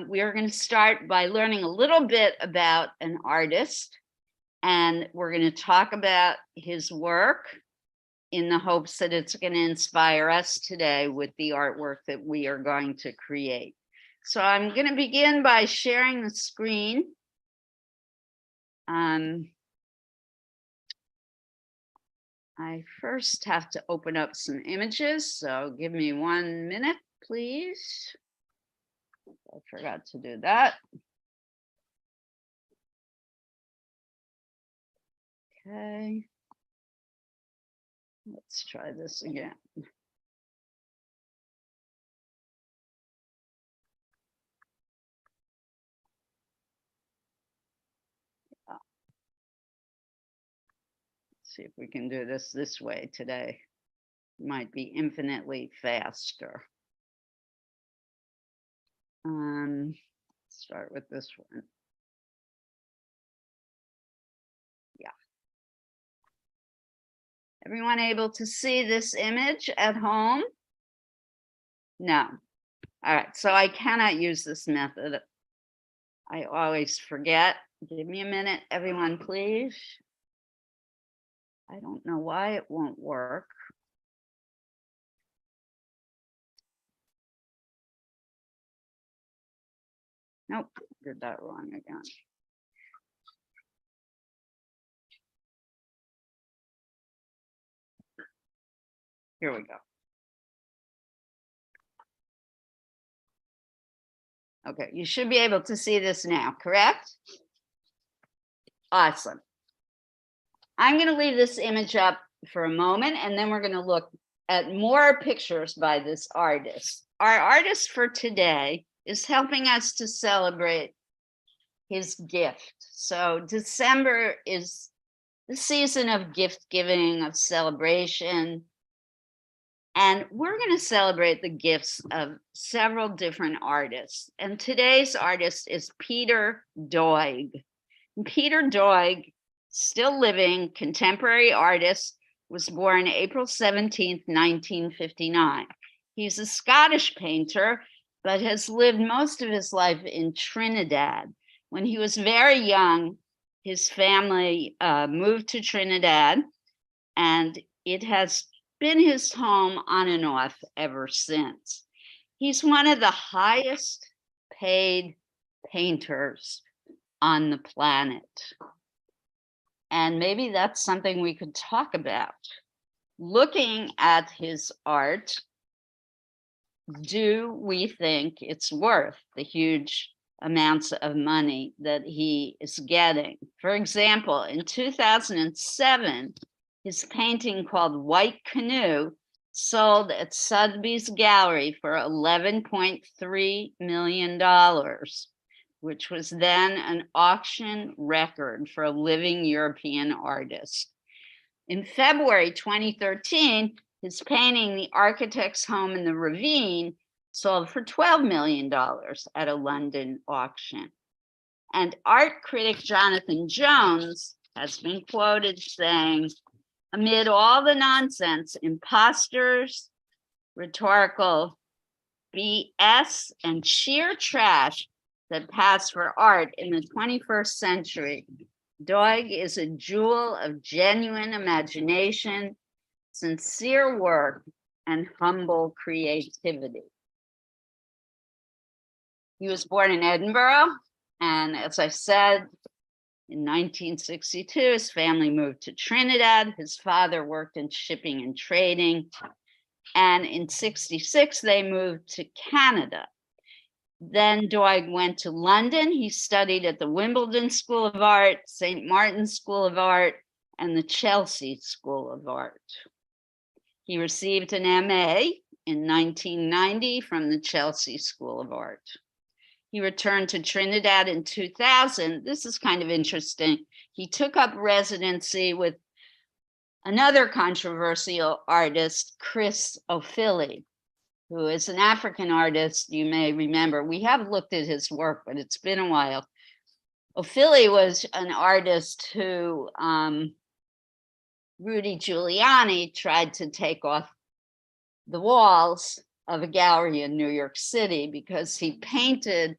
We are going to start by learning a little bit about an artist, and we're going to talk about his work in the hopes that it's going to inspire us today with the artwork that we are going to create. So I'm going to begin by sharing the screen. I first have to open up some images, so give me 1 minute, please. I forgot to do that. Okay. Let's try this again. See if we can do this way today. Might be infinitely faster. Start with this one. Yeah. Everyone able to see this image at home? No. All right, so I cannot use this method. I always forget. Give me a minute, everyone, please. I don't know why it won't work. Nope, did that wrong again. Here we go. Okay, you should be able to see this now, correct? Awesome. I'm going to leave this image up for a moment, and then we're going to look at more pictures by this artist. Our artist for today is helping us to celebrate his gift. So December is the season of gift giving, of celebration. And we're going to celebrate the gifts of several different artists. And today's artist is Peter Doig. And Peter Doig, still living, contemporary artist, was born April 17th, 1959. He's a Scottish painter, but has lived most of his life in Trinidad. When he was very young, his family moved to Trinidad, and it has been his home on and off ever since. He's one of the highest paid painters on the planet. And maybe that's something we could talk about. Looking at his art, do we think it's worth the huge amounts of money that he is getting? For example, in 2007, his painting called White Canoe sold at Sotheby's Gallery for $11.3 million, which was then an auction record for a living European artist. In February 2013, his painting, The Architect's Home in the Ravine, sold for $12 million at a London auction. And art critic Jonathan Jones has been quoted saying, "Amid all the nonsense, imposters, rhetorical BS, and sheer trash that pass for art in the 21st century, Doig is a jewel of genuine imagination, sincere work, and humble creativity." He was born in Edinburgh, and as I said, in 1962, his family moved to Trinidad. His father worked in shipping and trading. And in 66, they moved to Canada. Then Doig went to London. He studied at the Wimbledon School of Art, St. Martin's School of Art, and the Chelsea School of Art. He received an MA in 1990 from the Chelsea School of Art. He returned to Trinidad in 2000. This is kind of interesting. He took up residency with another controversial artist, Chris O'Philly, who is an African artist. You may remember, we have looked at his work, but it's been a while. O'Philly was an artist who Rudy Giuliani tried to take off the walls of a gallery in New York City because he painted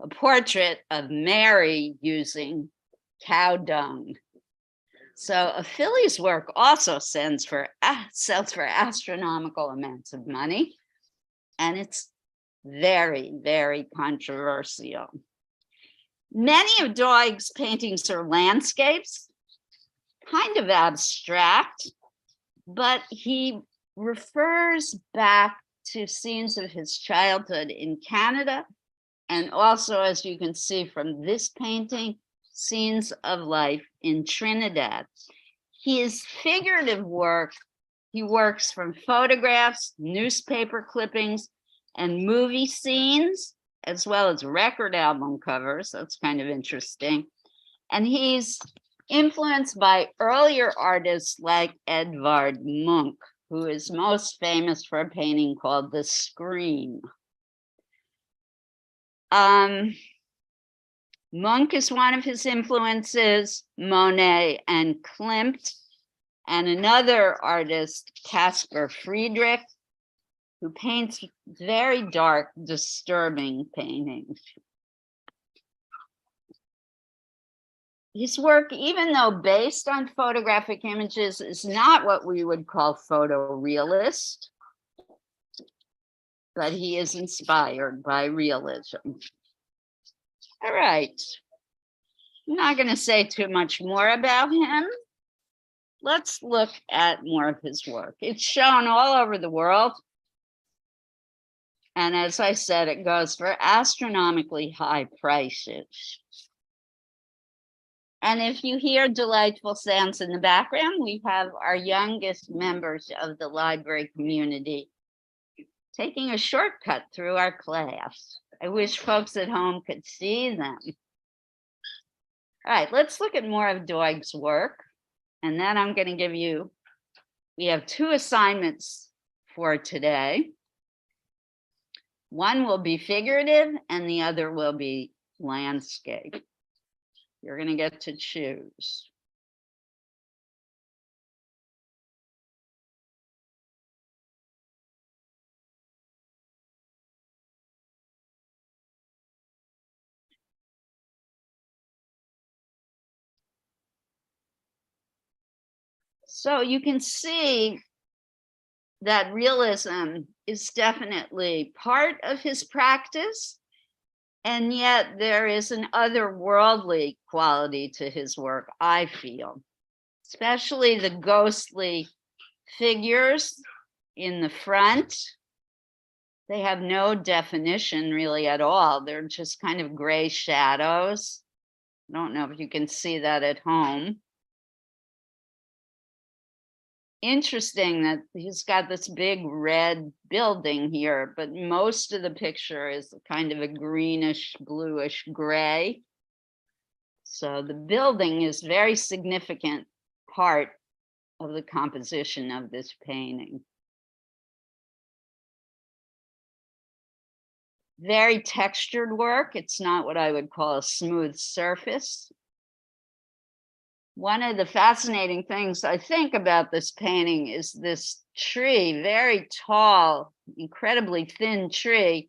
a portrait of Mary using cow dung. So Achilles' work also sells for astronomical amounts of money, and it's very, very controversial. Many of Doig's paintings are landscapes, kind of abstract, but he refers back to scenes of his childhood in Canada, and also, as you can see from this painting, scenes of life in Trinidad. His figurative work, he works from photographs, newspaper clippings, and movie scenes, as well as record album covers. That's kind of interesting. And he's influenced by earlier artists like Edvard Munch, who is most famous for a painting called The Scream. Munch is one of his influences, Monet and Klimt, and another artist, Caspar Friedrich, who paints very dark, disturbing paintings. His work, even though based on photographic images, is not what we would call photorealist, but he is inspired by realism. All right, I'm not going to say too much more about him. Let's look at more of his work. It's shown all over the world. And as I said, it goes for astronomically high prices. And if you hear delightful sounds in the background, we have our youngest members of the library community taking a shortcut through our class. I wish folks at home could see them. All right, let's look at more of Doig's work. And then I'm going to give you, we have 2 assignments for today. One will be figurative and the other will be landscape. You're going to get to choose. So you can see that realism is definitely part of his practice, and yet there is an otherworldly quality to his work, I feel, especially the ghostly figures in the front. They have no definition really at all. They're just kind of gray shadows. I don't know if you can see that at home. Interesting that he's got this big red building here, but most of the picture is kind of a greenish, bluish gray. So the building is very significant part of the composition of this painting. Very textured work. It's not what I would call a smooth surface. One of the fascinating things I think about this painting is this tree, very tall, incredibly thin tree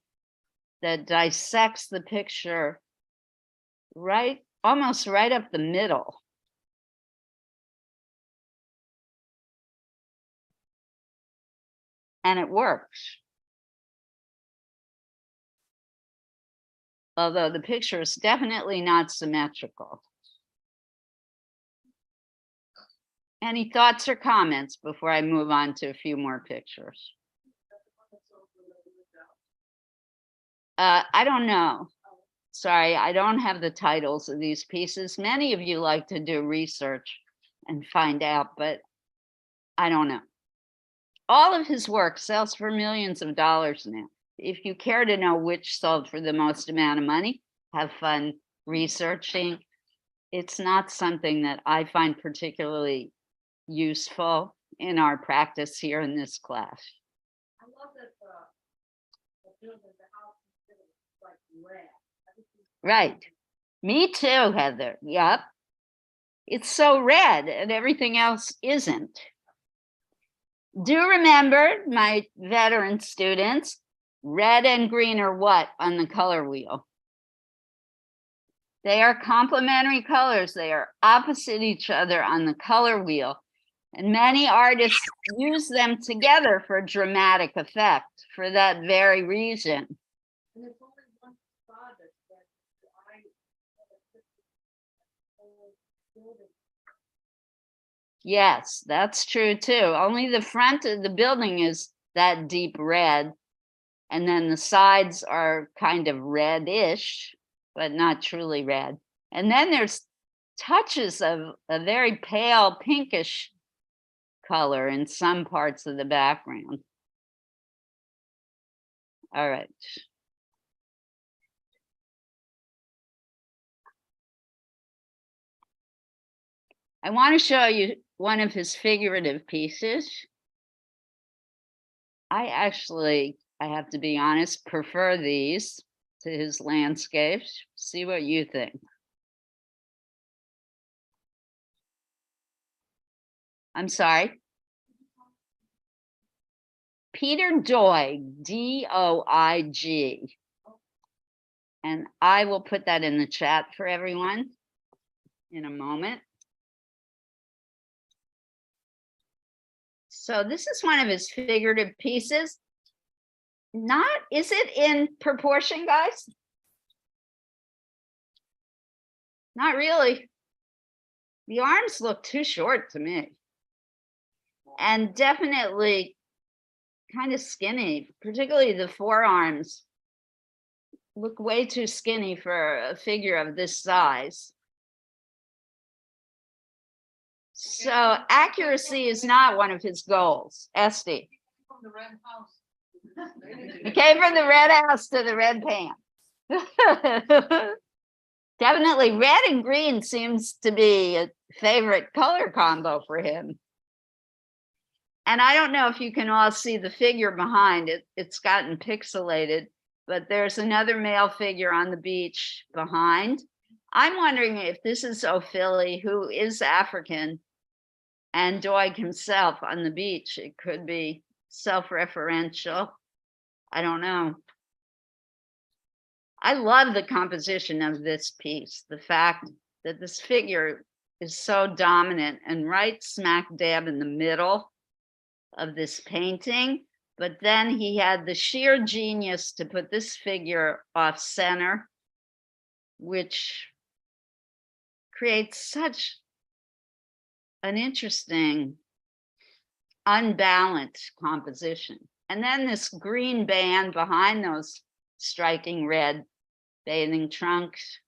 that dissects the picture almost right up the middle. And it works. Although the picture is definitely not symmetrical. Any thoughts or comments before I move on to a few more pictures? I don't know. Sorry, I don't have the titles of these pieces. Many of you like to do research and find out, but I don't know. All of his work sells for millions of dollars now. If you care to know which sold for the most amount of money, have fun researching. It's not something that I find particularly useful in our practice here in this class. I love that the building, the house is like red. Right. Me too, Heather. Yep. It's so red and everything else isn't. Do remember, my veteran students, red and green are what on the color wheel? They are complementary colors. They are opposite each other on the color wheel. And many artists use them together for dramatic effect for that very reason. And it's only one product that building. Yes, that's true too. Only the front of the building is that deep red. And then the sides are kind of reddish, but not truly red. And then there's touches of a very pale pinkish color in some parts of the background. All right. I want to show you one of his figurative pieces. I have to be honest, prefer these to his landscapes. See what you think. I'm sorry. Peter Doig, D-O-I-G. And I will put that in the chat for everyone in a moment. So this is one of his figurative pieces. Is it in proportion, guys? Not really. The arms look too short to me. And definitely kind of skinny, particularly the forearms look way too skinny for a figure of this size. So accuracy is not one of his goals. Esty. From the red house. He came from the red house to the red pants. Definitely red and green seems to be a favorite color combo for him. And I don't know if you can all see the figure behind it. It's gotten pixelated, but there's another male figure on the beach behind. I'm wondering if this is Ophilie, who is African, and Doig himself on the beach. It could be self-referential. I don't know. I love the composition of this piece, the fact that this figure is so dominant and right smack dab in the middle of this painting, but then he had the sheer genius to put this figure off center, which creates such an interesting, unbalanced composition. And then this green band behind those striking red bathing trunks.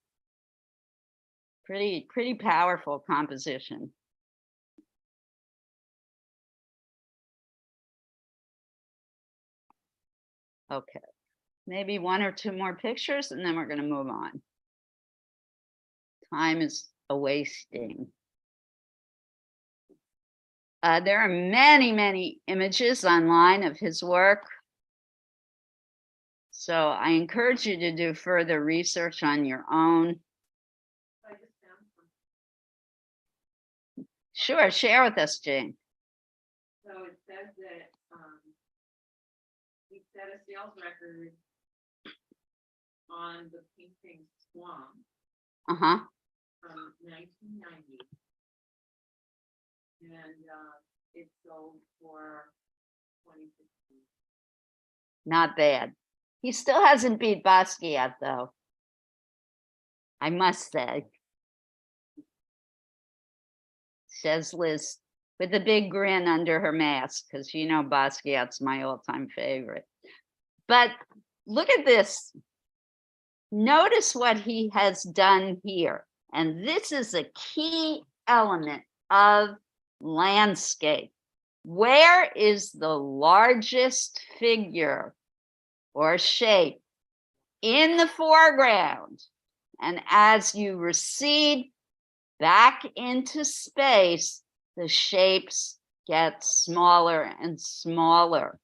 Pretty powerful composition. Okay, maybe one or two more pictures and then we're going to move on. Time is a wasting. There are many images online of his work. So I encourage you to do further research on your own. Sure, share with us, Jane. So it says that he set a sales record on the painting Swan from 1990. And it sold for 2016. Not bad. He still hasn't beat Basquiat, though, I must say. Says Liz with a big grin under her mask, because you know Basquiat's my all-time favorite. But look at this. Notice what he has done here. And this is a key element of landscape. Where is the largest figure or shape? In the foreground. And as you recede back into space, the shapes get smaller and smaller.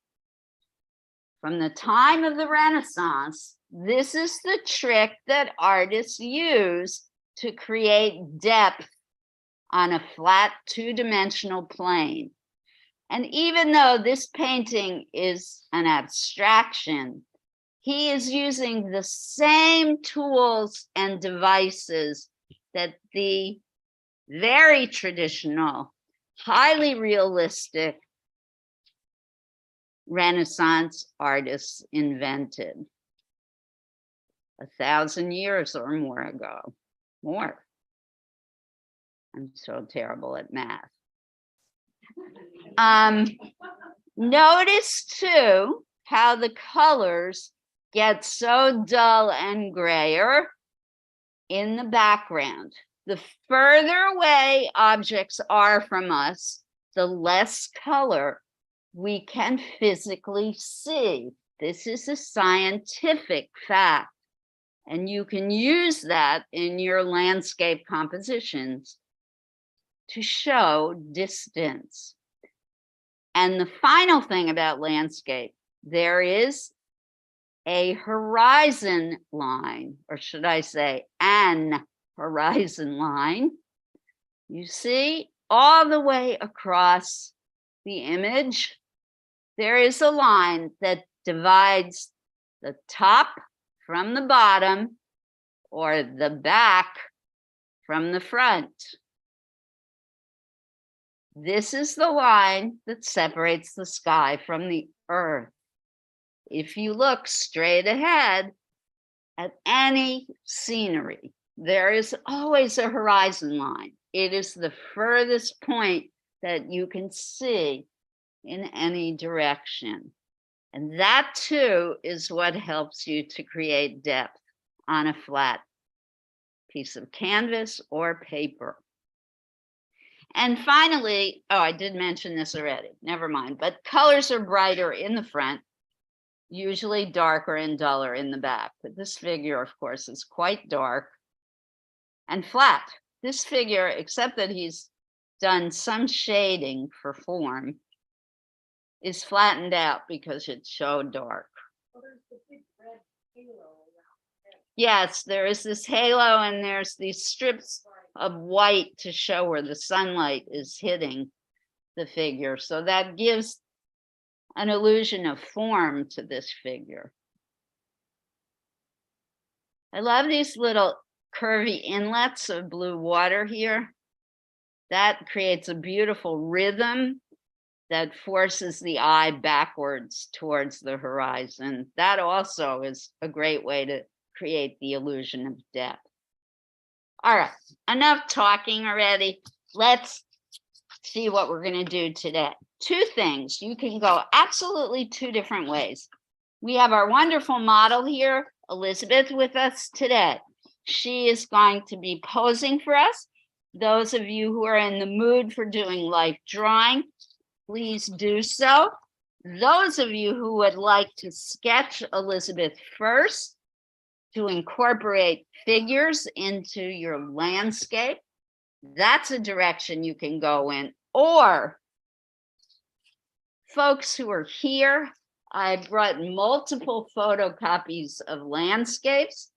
From the time of the Renaissance, this is the trick that artists use to create depth on a flat two-dimensional plane. And even though this painting is an abstraction, he is using the same tools and devices that the very traditional, highly realistic Renaissance artists invented 1,000 years or more ago. More. I'm so terrible at math. Notice too how the colors get so dull and grayer in the background. The further away objects are from us, the less color we can physically see. This is a scientific fact, and you can use that in your landscape compositions to show distance. And the final thing about landscape, there is a horizon line, or should I say an horizon line. You see, all the way across the image, there is a line that divides the top from the bottom or the back from the front. This is the line that separates the sky from the earth. If you look straight ahead at any scenery, there is always a horizon line. It is the furthest point that you can see in any direction. And that too is what helps you to create depth on a flat piece of canvas or paper. And finally, oh, I did mention this already, never mind, but colors are brighter in the front, usually darker and duller in the back. But this figure, of course, is quite dark and flat. This figure, except that he's done some shading for form, is flattened out because it's so dark. Well, there's the big red halo around it. Yes, there is this halo and there's these strips of white to show where the sunlight is hitting the figure. So that gives an illusion of form to this figure. I love these little curvy inlets of blue water here. That creates a beautiful rhythm that forces the eye backwards towards the horizon. That also is a great way to create the illusion of depth. All right, enough talking already. Let's see what we're going to do today. Two things. You can go absolutely two different ways. We have our wonderful model here, Elizabeth, with us today. She is going to be posing for us. Those of you who are in the mood for doing life drawing, please do so. Those of you who would like to sketch Elizabeth first, to incorporate figures into your landscape, that's a direction you can go in. Or folks who are here, I brought multiple photocopies of landscapes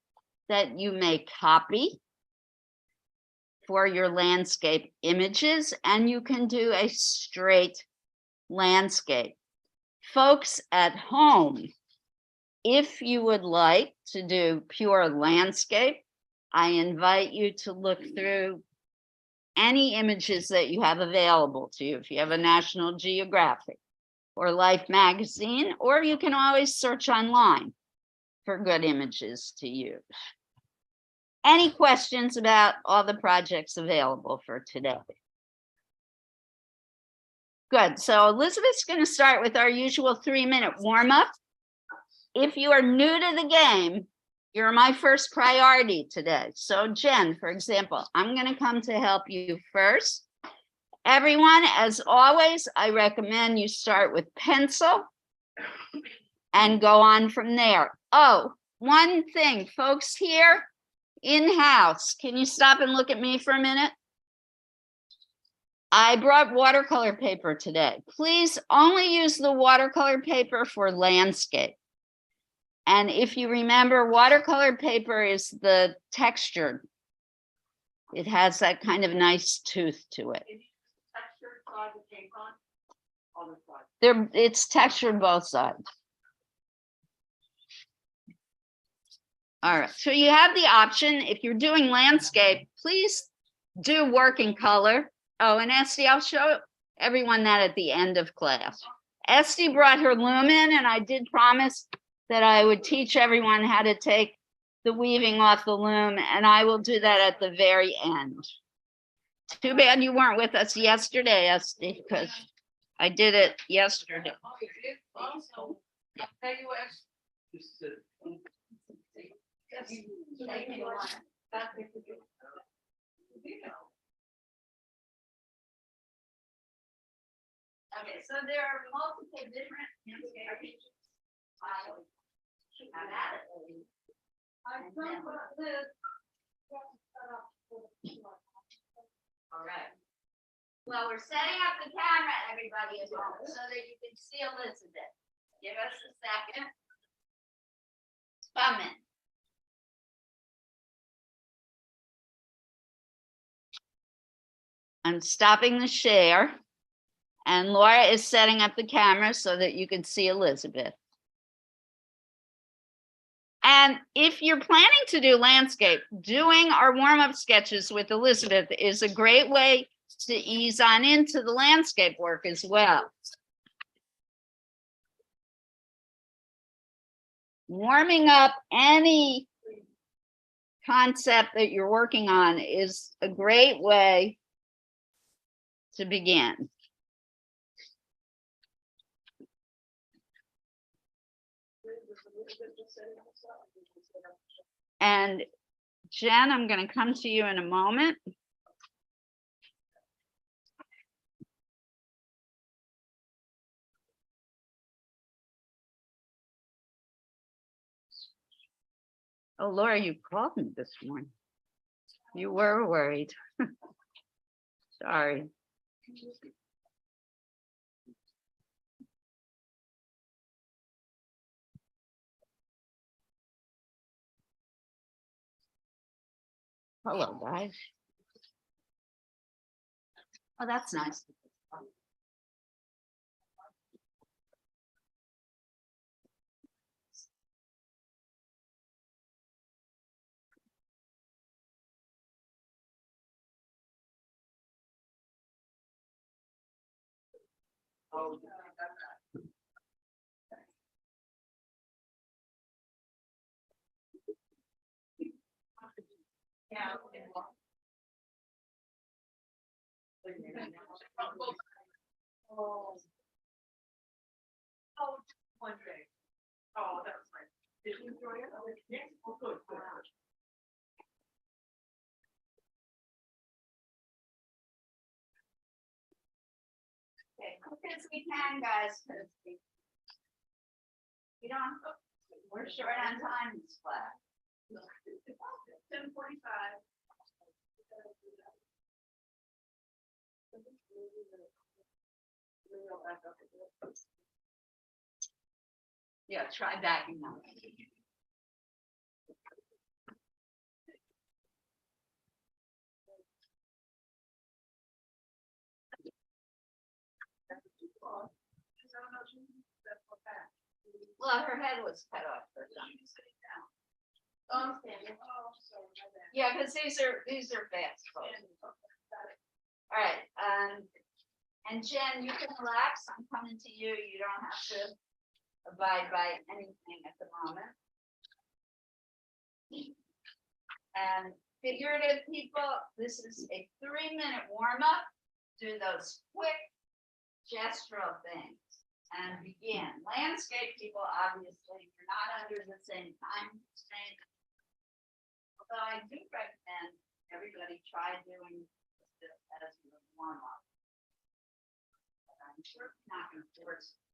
that you may copy for your landscape images, and you can do a straight landscape. Folks at home, if you would like to do pure landscape, I invite you to look through any images that you have available to you. If you have a National Geographic or Life magazine, or you can always search online for good images to use. Any questions about all the projects available for today? Good, so Elizabeth's going to start with our usual 3-minute warm-up. If you are new to the game, you're my first priority today. So Jen, for example, I'm going to come to help you first. Everyone, as always, I recommend you start with pencil and go on from there. Oh, one thing, folks here in-house, can you stop and look at me for a minute? I brought watercolor paper today. Please only use the watercolor paper for landscape. And if you remember, watercolor paper is the textured. It has that kind of nice tooth to it. Textured side with paint on the side. It's textured both sides. All right, so you have the option, if you're doing landscape, please do work in color. Oh, and Esty, I'll show everyone that at the end of class. Esty brought her loom in, and I did promise that I would teach everyone how to take the weaving off the loom, and I will do that at the very end. Too bad you weren't with us yesterday, Esty, because I did it yesterday. Also, Okay, so there are multiple different. All right. Well, we're setting up the camera, everybody at home, so that you can see Elizabeth. Give us a second. Come in. I'm stopping the share. And Laura is setting up the camera so that you can see Elizabeth. And if you're planning to do landscape, doing our warm-up sketches with Elizabeth is a great way to ease on into the landscape work as well. Warming up any concept that you're working on is a great way to begin. And Jen, I'm going to come to you in a moment. Oh, Laura, you called me this morning. You were worried. Sorry. Hello, guys. Oh, that's nice. Yeah. oh, one day. Oh, that was nice. Did you enjoy it? Yes. Oh, good. Okay, quick as we can, guys, because we don't, we're short on time in this class. 10:45. Yeah, try backing up. Well, her head was cut off for some. Oh, sorry. Yeah, because these are fast folks. All right, and Jen, you can relax. I'm coming to you. You don't have to abide by anything at the moment. And figurative people, this is a 3-minute warm-up. Do those quick gestural things and begin. Landscape people, obviously, you're not under the same time constraint. Although I do recommend everybody try doing this as your warm-up. But I'm sure it's not going to force you.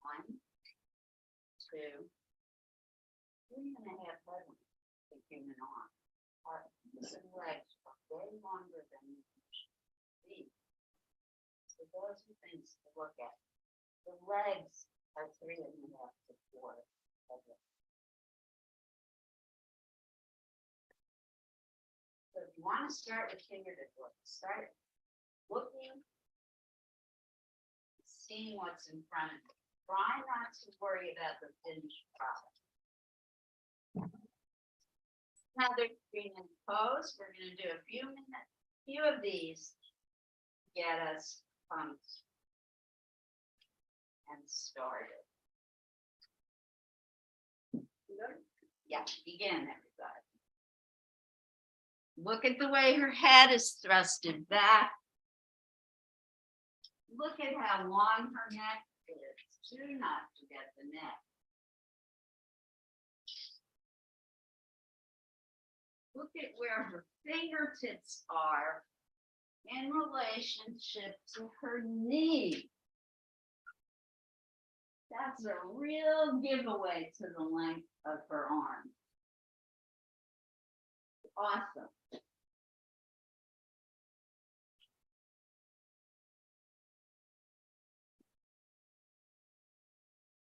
One, two, 3.5 levels the human arm. Our arms and legs are way longer than feet. So those are things to look at. The legs are 3.5 to 4 levels. So if you want to start with fingertip work, start looking, seeing what's in front of you. Try not to worry about the finished product. Another screen and pose. We're going to do a few of these to get us pumped and started. Yeah, begin, everybody. Look at the way her head is thrusted back. Look at how long her neck is. Do not forget the neck. Look at where her fingertips are in relationship to her knee. That's a real giveaway to the length of her arm. Awesome.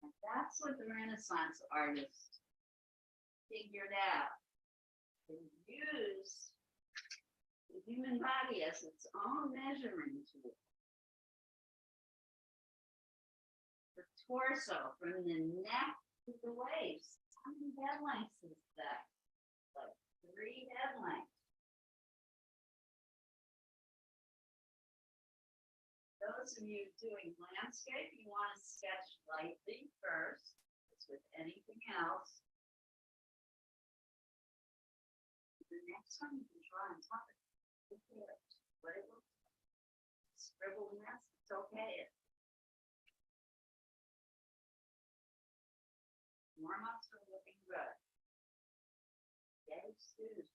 And that's what the Renaissance artists figured out. They use the human body as its own measuring tool. The torso from the neck to the waist. How many head lengths is that? Like 3 head lengths. Those of you doing landscape, you want to sketch lightly first, as with anything else. The next one you can draw on top of it. What it looks like. Scribble mess, it's okay. Warm-ups are looking good. Get it soothed.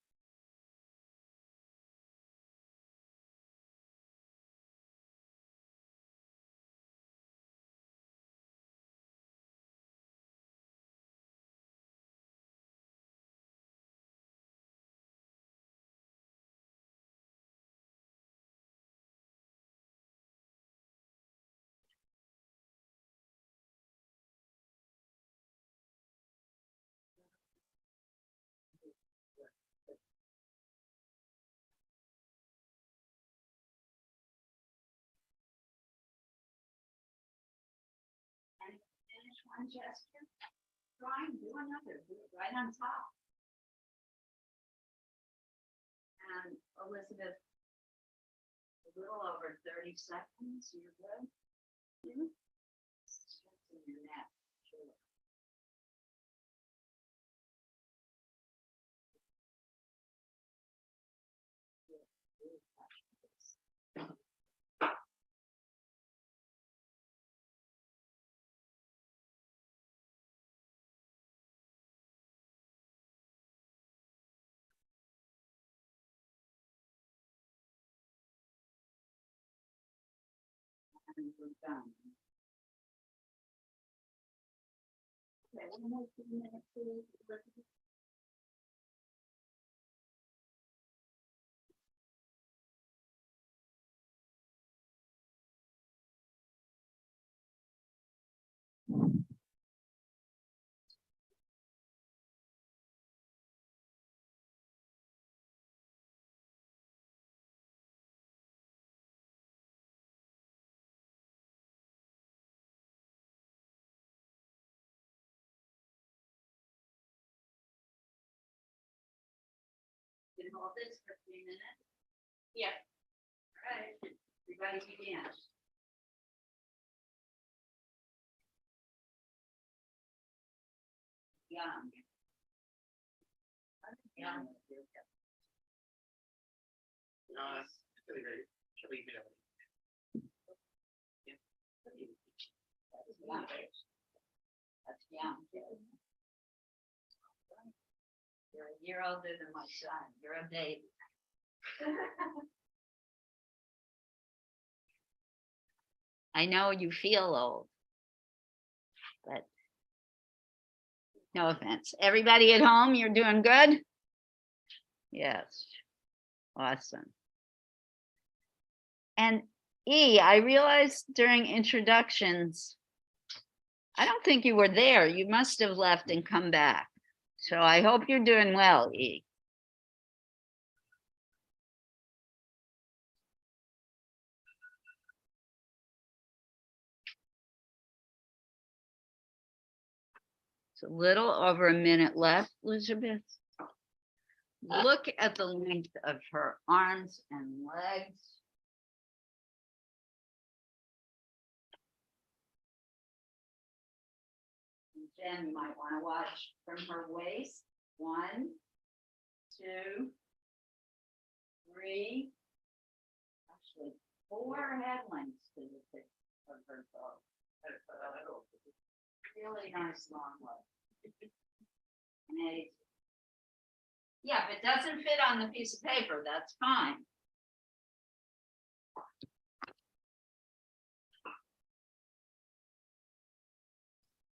And finish one gesture. Try and do another. Do it right on top. Elizabeth, a little over 30 seconds. You're good. Mm-hmm. Strengthen your neck. Sure. And we're done. Okay, one more 2 minutes, please. Elizabeth. You can hold this for 3 minutes. Yeah. All right. Everybody begin. Yum. Yum. That's yum. You're a year older than my son. You're a baby. I know you feel old, but no offense. Everybody at home, you're doing good? Yes. Awesome. And E, I realized during introductions, I don't think you were there. You must have left and come back. So I hope you're doing well, E. It's a little over a minute left, Elizabeth. Look at the length of her arms and legs. And Jen, you might want to watch from her waist. 1, 2, 3, actually 4 head lengths to the tip of her toe. Really nice long leg. And yeah, if it doesn't fit on the piece of paper, that's fine.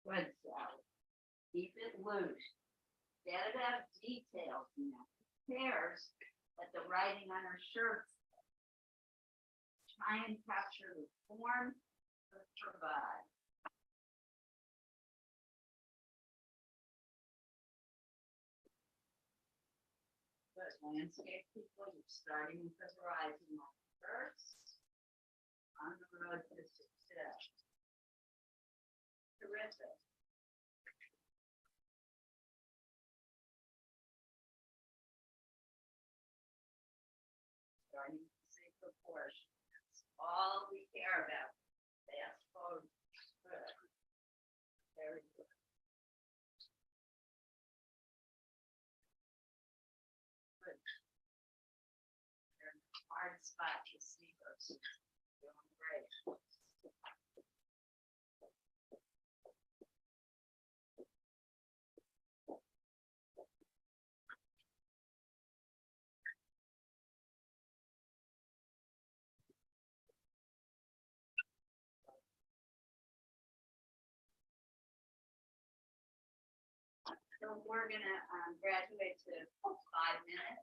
Good, Sally. Keep it loose. Get it out of details now. Cares that the writing on her shirt. Try and capture the form of her body. Good. Landscape people, you're starting with the horizon line first. On the road to success. Terrific. Starting to see proportion. That's all we care about. Fast forward. Good. Very good. Good. They're in a hard spot to see those. Doing great. So we're gonna graduate to 5 minutes.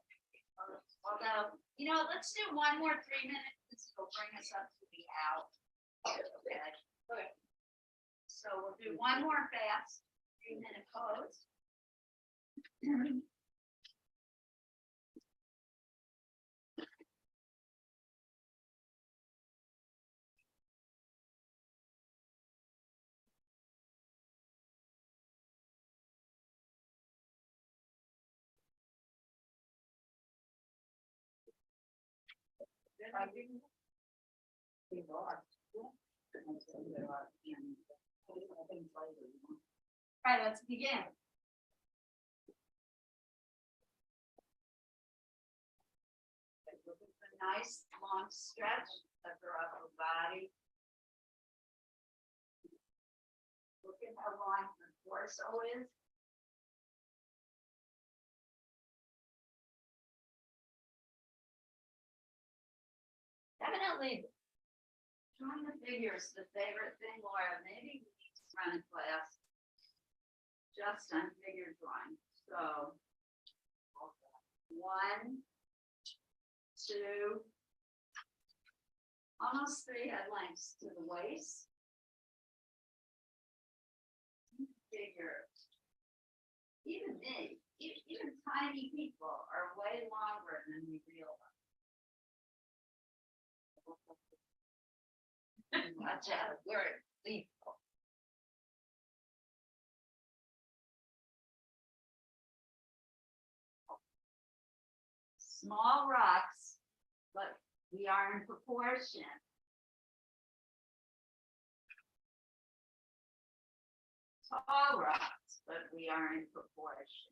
Although, let's do one more 3 minutes. This will bring us up to the out. Okay. So we'll do one more fast 3-minute pose. We lost. All right, let's begin. A nice long stretch of your upper body. Look at how long the torso is. Evidently, trying to figure is the favorite thing, Laura. Maybe we need to run a class just on figure drawing. So, 1, 2, almost 3 head lengths to the waist. Figure. Even me, even tiny people are way longer than we realize. Watch out, we're lethal. Small rocks, but we are in proportion. Tall rocks, but we are in proportion.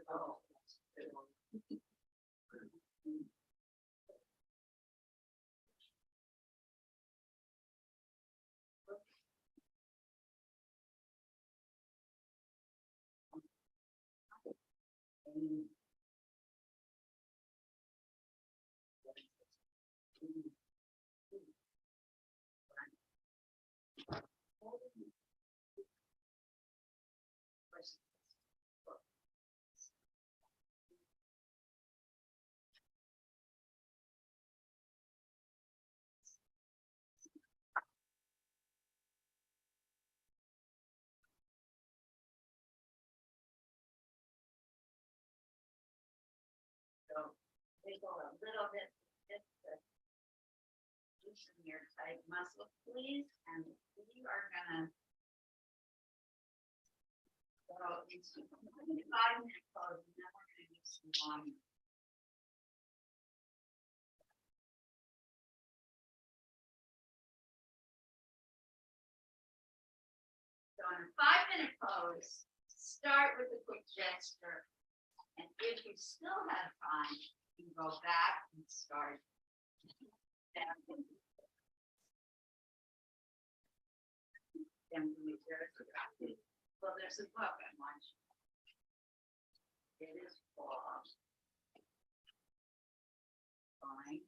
Oh. So wiggle a little bit just to loosen your tight muscle, please. And we are gonna go into 5-minute pose, and then we're gonna do some long. So in a 5-minute pose, start with a quick gesture. And if you still have time, you can go back and start. Well, there's a book I want you. It is called Fine.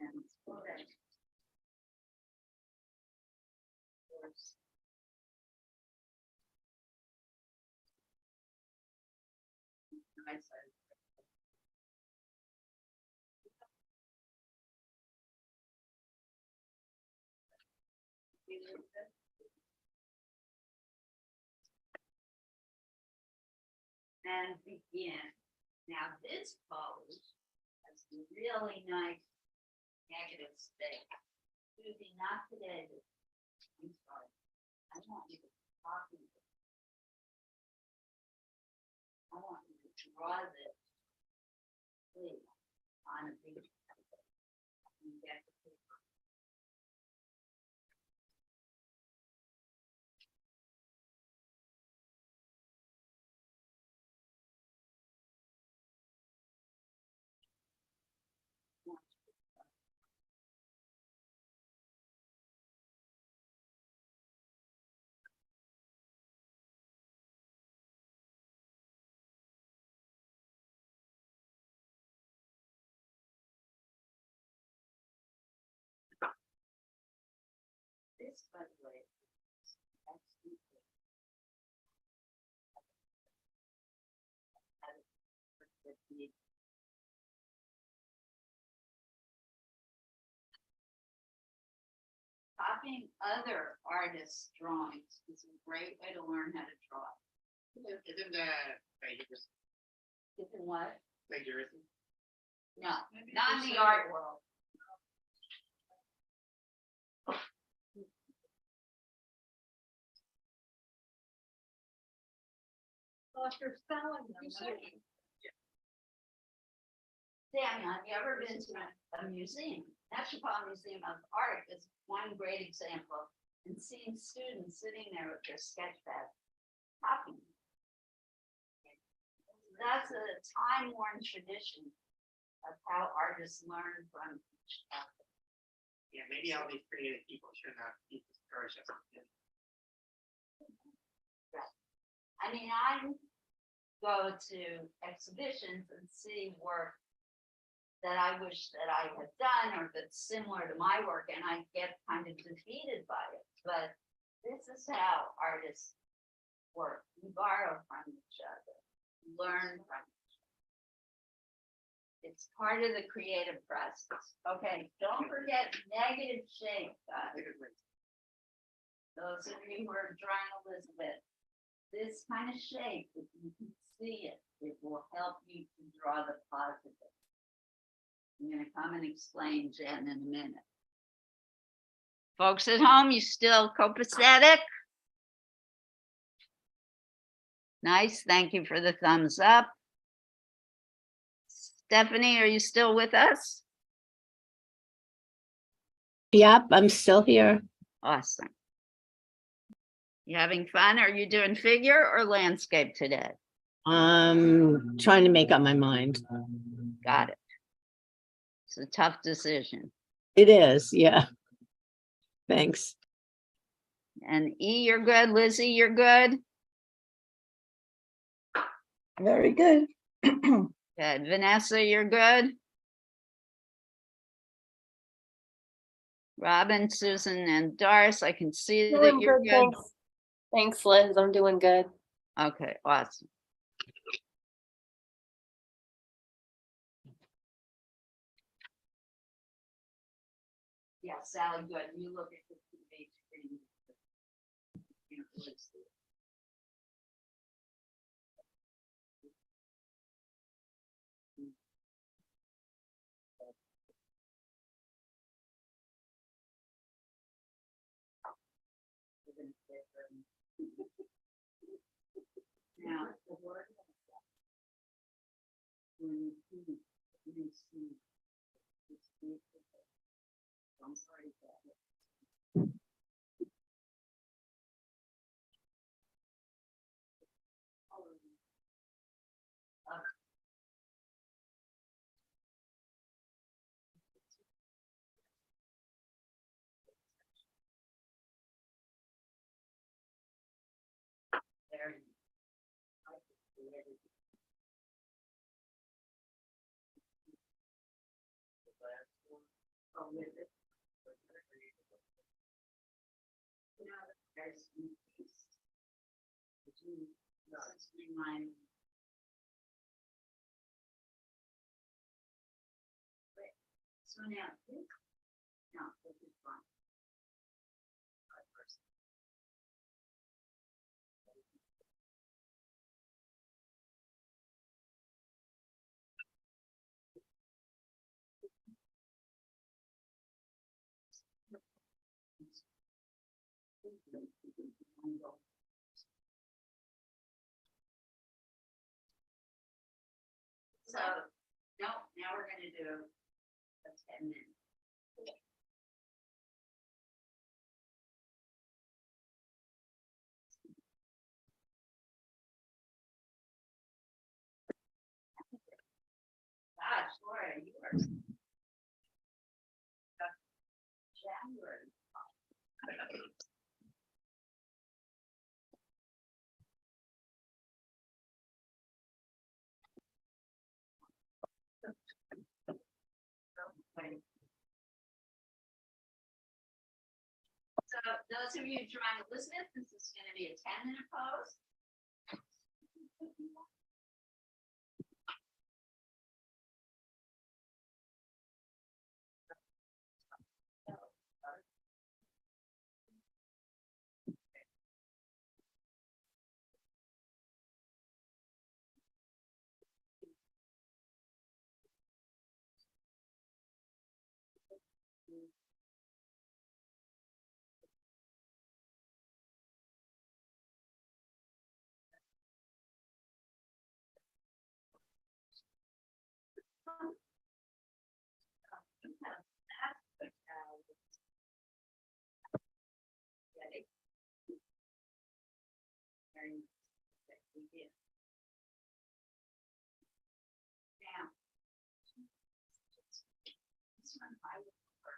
And so that I said, and begin. Now this pose has a really nice negative space. Susie, not today. I'm sorry. I want you to copy it. I want you to draw this, please, on a piece of paper. And get the paper. This, by the way, that's the copying other artists' drawings is a great way to learn how to draw. Isn't that plagiarism? Isn't what? Plagiarism? No, not in the art world. Well, if you're selling them. Samuel, have you ever been to a museum? Metropolitan Museum of Art is one great example, and seeing students sitting there with their sketch pad copying. That's a time-worn tradition of how artists learn from each other. Yeah, maybe all these creative people should not be discouraged. I mean, I go to exhibitions and see work that I wish that I had done or that's similar to my work, and I get kind of defeated by it. But this is how artists work. We borrow from each other, learn from each other. It's part of the creative process. Okay, don't forget negative shape, guys. Those of you who are drawing Elizabeth, this kind of shape, if you can see it, it will help you to draw the positive. I'm going to come and explain Jen in a minute. Folks at home, you still copacetic? Nice, thank you for the thumbs up. Stephanie, are you still with us? Yep, I'm still here. Awesome. You having fun? Are you doing figure or landscape today? Trying to make up my mind. Got it. It's a tough decision. It is, yeah. Thanks. And E, you're good. Lizzie, you're good. Very good. Good. Vanessa, you're good. Robin, Susan, and Doris, I can see that Doing you're good, good. thanks. Thanks, Liz. I'm doing good. Okay, awesome. Yeah, Sally, good. You look at the TV screen. You know, let's see. Now, the word. When you see it's beautiful. I'm sorry about it. There. So now, this is fine. So, no, now we're gonna do a 10-minute. Gosh, Laura, you are. January. So those of you trying to listen, this is going to be a 10-minute pose. Ready? Very nice. We did. Now, this one I would prefer.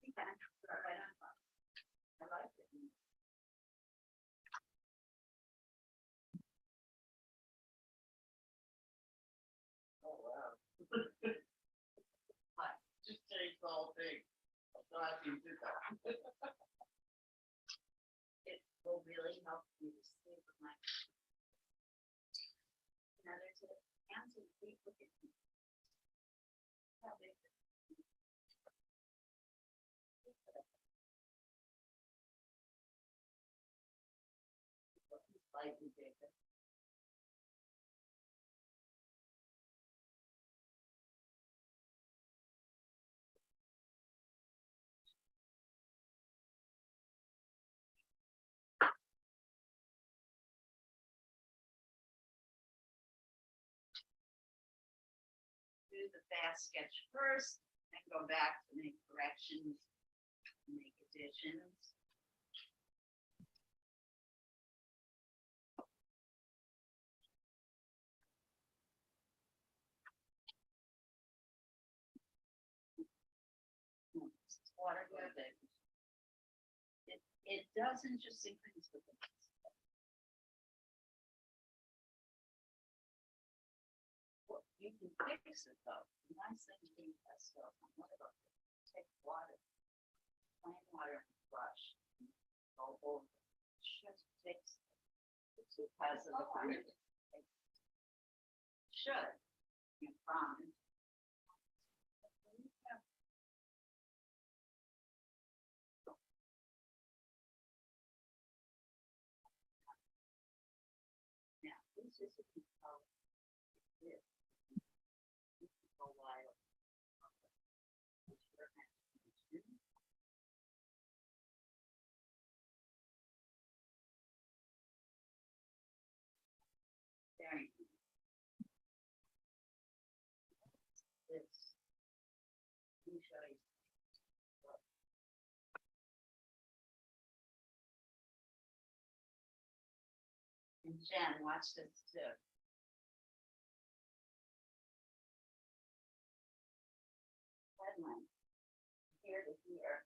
I think I'm right on top. I like it. Oh, wow. What? Just takes the whole thing. I'm glad you did that. It will really help you to sleep with my. Another tip, hands and feet look at me. How big is it? Slightly bigger. Do the fast sketch first, then go back to make corrections, make additions. Water good. It does interesting things with it. Well, you can fix it though. The nice thing is being pesto. What about take water, plain water and brush, go over. Just fix it. It's because of the fire. Should, you promise. Now, this is a control. This is a while. Very good. This. Let me show you. And Jen, watch this too. Headline. Here to here.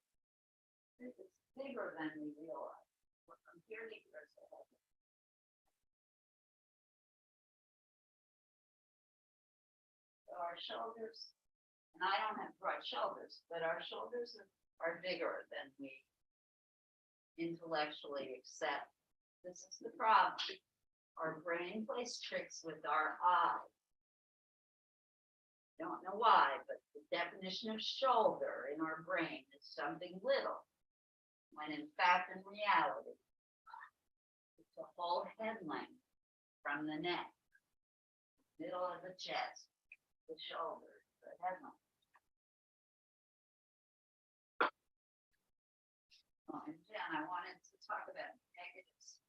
This is bigger than we realize. From here to here is the headline. So our shoulders, and I don't have broad shoulders, but our shoulders are bigger than we intellectually accept. This is the problem. Our brain plays tricks with our eyes. Don't know why, but the definition of shoulder in our brain is something little, when in fact, in reality, it's a whole head length from the neck, middle of the chest, the shoulders, the headline. Oh, and Jen, I wanted to talk about negatives.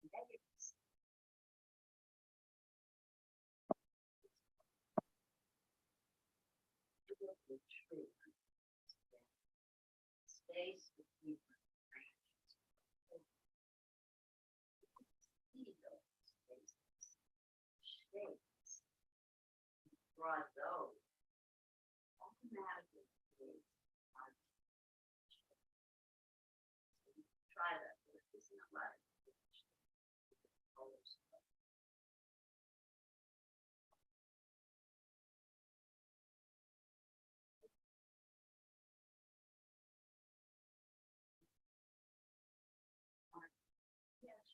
Negatives. Space between branches. See those spaces, shapes, draw those. Automatically creates our shape. So you can try that, but it isn't a lot of colors. Yes.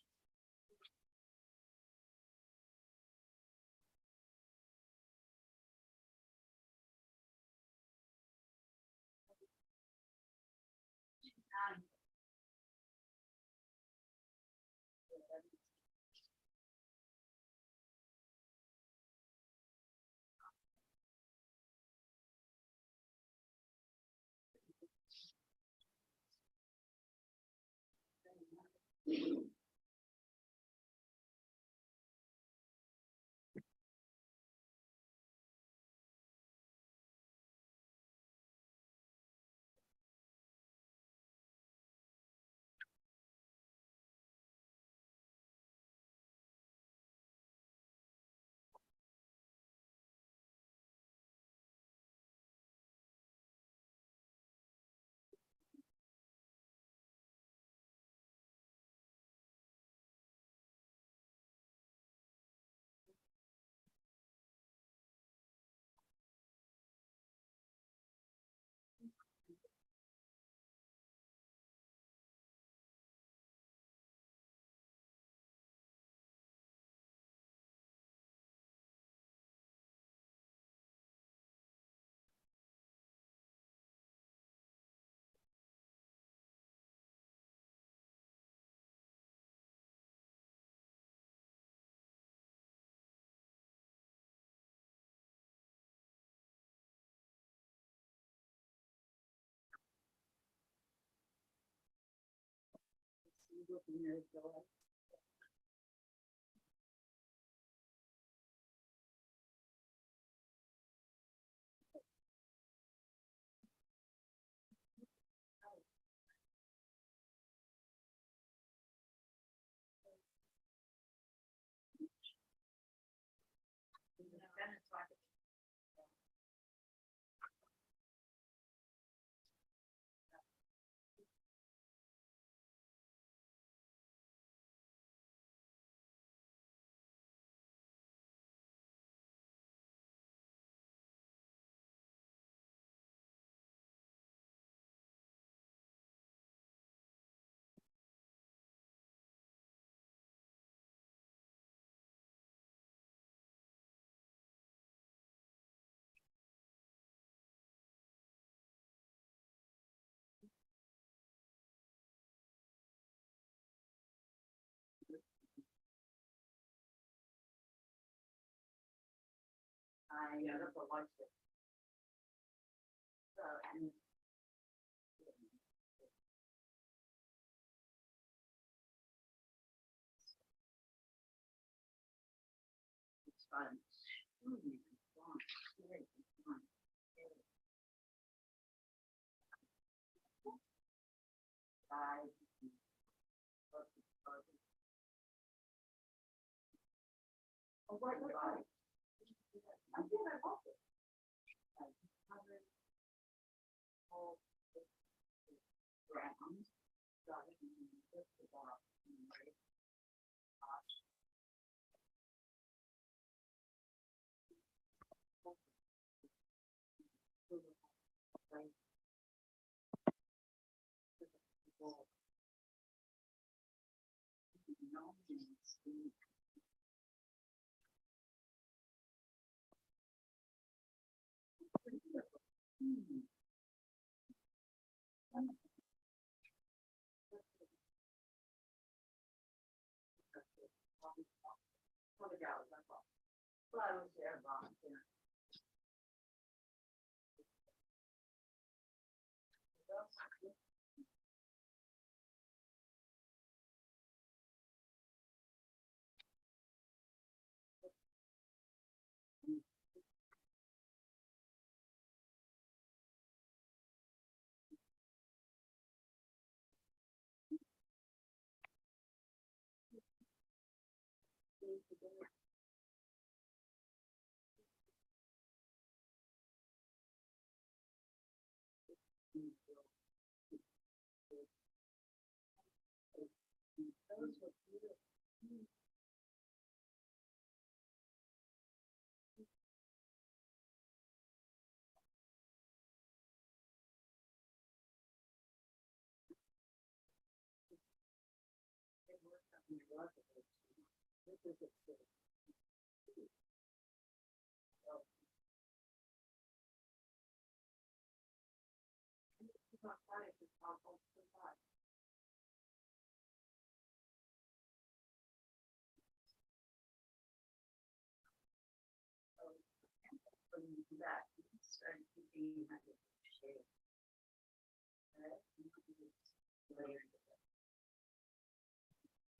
Yeah, that's what I said. So, and it's fun. Oh, what? I did, I love it. Ground. Got it. for the gallery, that's all. Well, I was there, volunteering.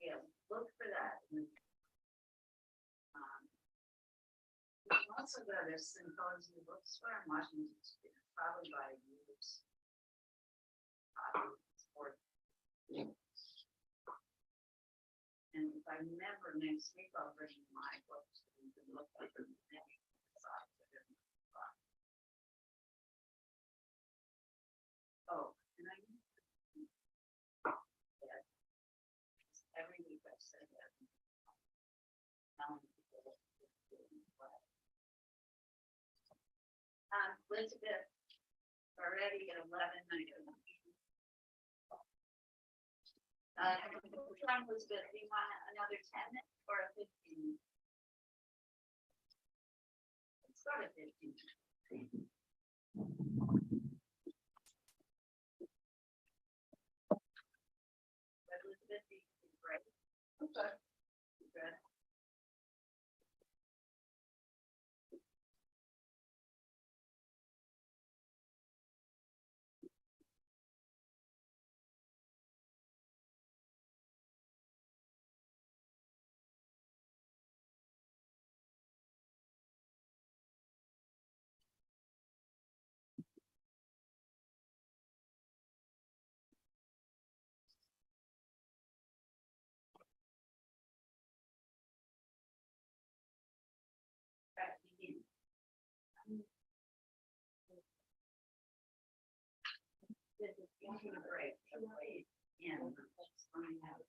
Yeah, look for that. Also got a symposium bookstore in Washington, State, probably by years. And if I remember next week, I'll bring my books so you can look at them. Oh, and I. Yeah. Every week I said that. Elizabeth, already at 11, I don't know. Elizabeth, do you want another 10 or a 15? Let's go to 15. Elizabeth, you can break. Okay. Good. Right, begin. This is going to break. Yeah. Let's find out.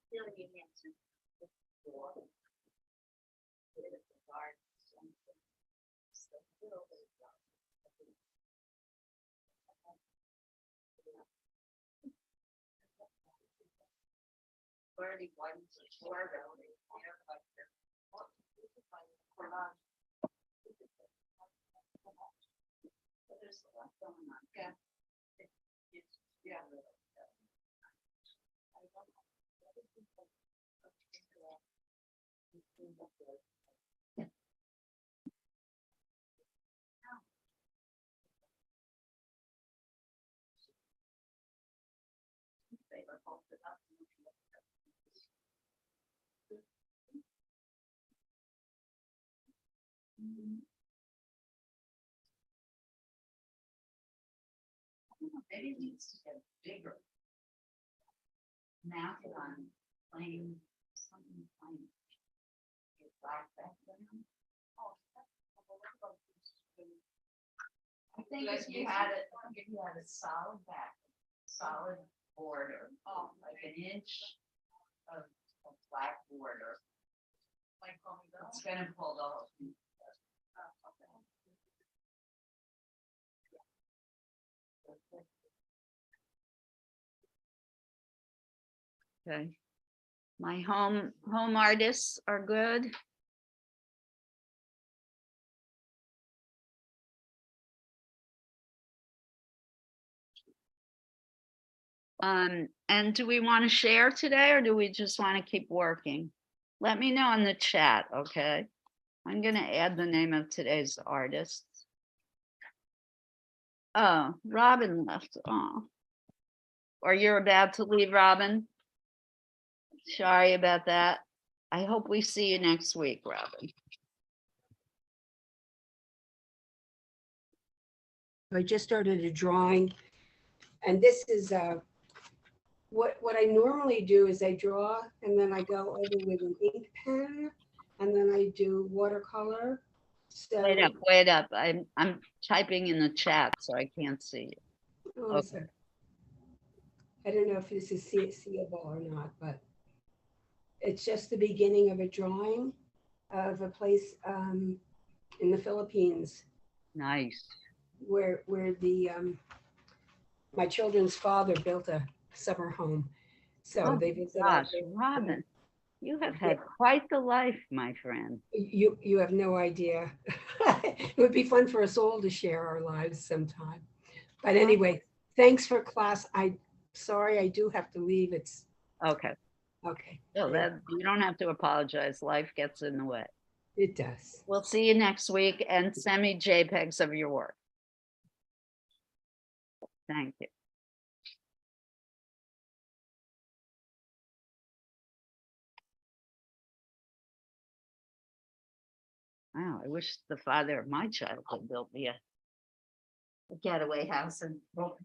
Feeling your hands in the floor. Bit of the guard, something. Just a little bit of guard. Already one to four though. There's a lot going on. Yeah. Yeah. Maybe it needs to get bigger. Mounted on plain, something plain. Get black background. I think if you had a solid back, solid border, like an inch of black border. It's gonna pull the whole thing. Okay. My home artists are good. And do we want to share today or do we just want to keep working? Let me know in the chat, okay? I'm gonna add the name of today's artist. Oh, Robin left. Oh. Or you're about to leave, Robin? Sorry about that. I hope we see you next week, Robin. I just started a drawing, and this is what I normally do is I draw and then I go over with an ink pen and then I do watercolor. So Wait up. I'm typing in the chat, so I can't see you. okay. I don't know if this is seeable or not, but it's just the beginning of a drawing of a place in the Philippines Nice. where the my children's father built a summer home. So Oh, they visited. gosh, Robin, you have had quite the life, my friend. You have no idea. It would be fun for us all to share our lives sometime. But anyway, thanks for class. Sorry, I do have to leave. It's Okay. okay. So that you don't have to apologize. Life gets in the way. It does. We'll see you next week and send me JPEGs of your work. Thank you. Wow, I wish the father of my child had built me a getaway house and oh.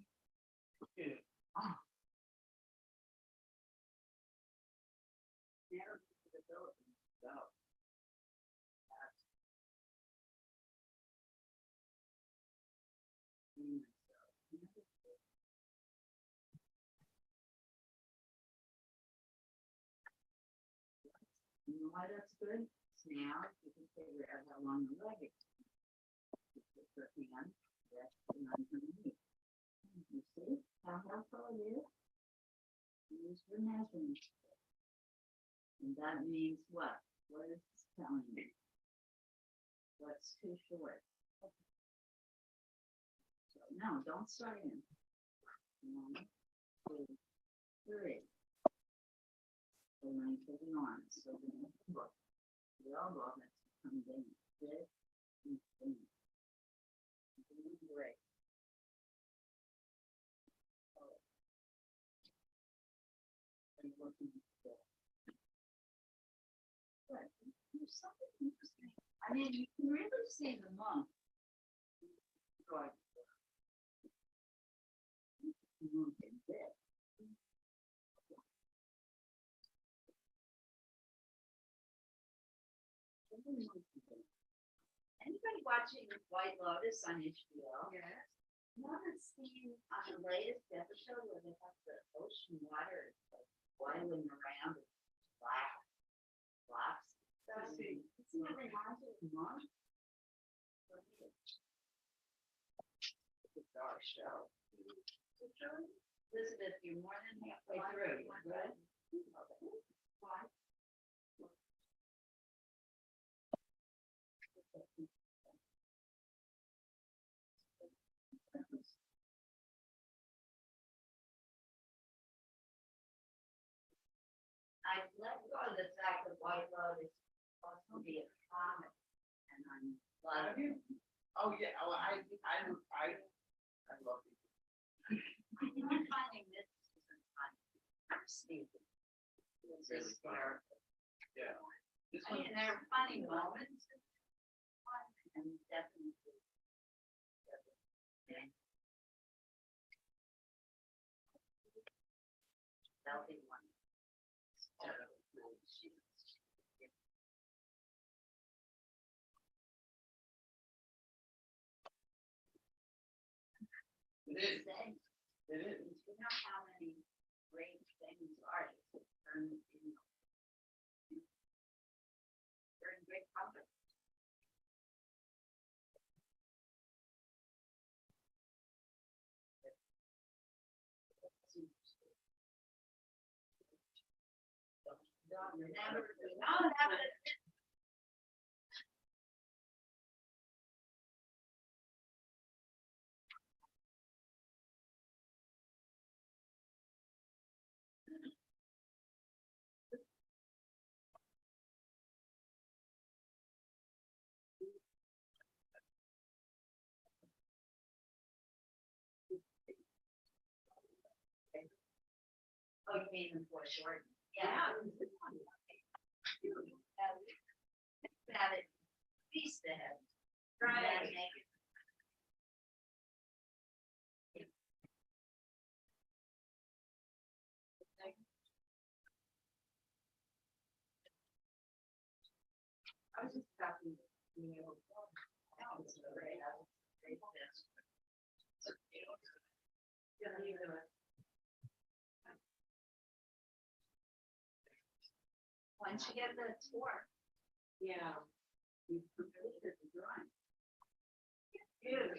You know why that's good? Now you can figure out how long the leg is. You put your hand resting underneath. You see how helpful it is? Use your measurement. And that means what? What is this telling me? What's too short? So no, don't start in. 1, 2, 3. The length of the arm. So the elbow has to come down. This and down. Great. But there's something interesting. I mean, you can really see the monk. Anybody watching White Lotus on HBO? Yes. You haven't seen on the latest episode where they have the ocean water like boiling around with black blocks? It's not reminds you of monk. It's our show. Elizabeth, you're more than halfway through. Good. I let go of the fact that White Lotus is supposed to be a comic, and I'm glad. Oh, yeah, well, I love it. I'm finding this isn't funny. I'm stupid. This is hysterical. Yeah. This I mean, there are funny moments. And definitely. Healthy one. It is. Things. It is. You know how many great things artists have turned into. They're in great company. Don't remember. No, that Oh, you mean the foreshortened? Yeah. That it, piece the head. Right. I was just talking, you know, that was great. I was great. Once you get the tour. Yeah. You completed the drawing. Good.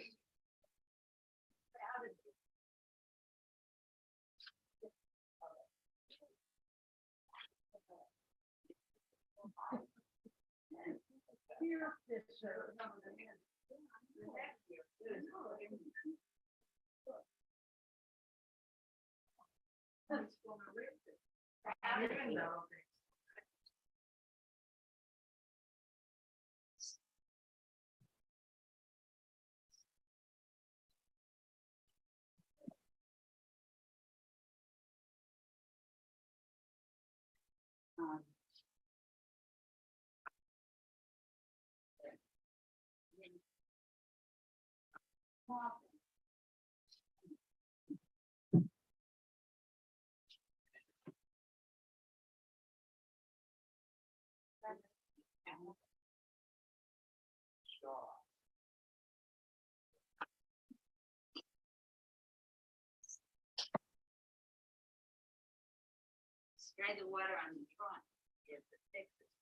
Spray the water on the front. If it fixes.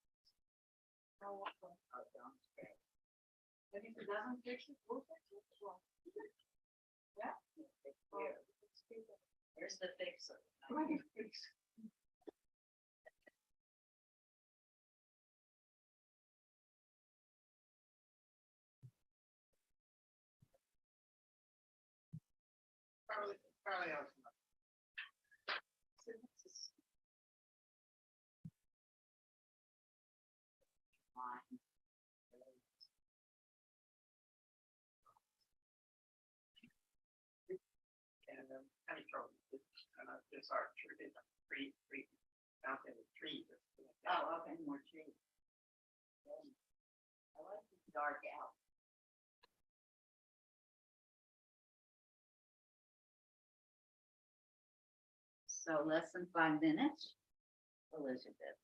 Oh, don't spray. But if it doesn't fix it, we'll fix it. Yeah. Where's the fixer? Probably out. And kind of trouble. It's our tree, mountain with trees. Oh, okay, more trees. I like the dark out. So less than 5 minutes, Elizabeth.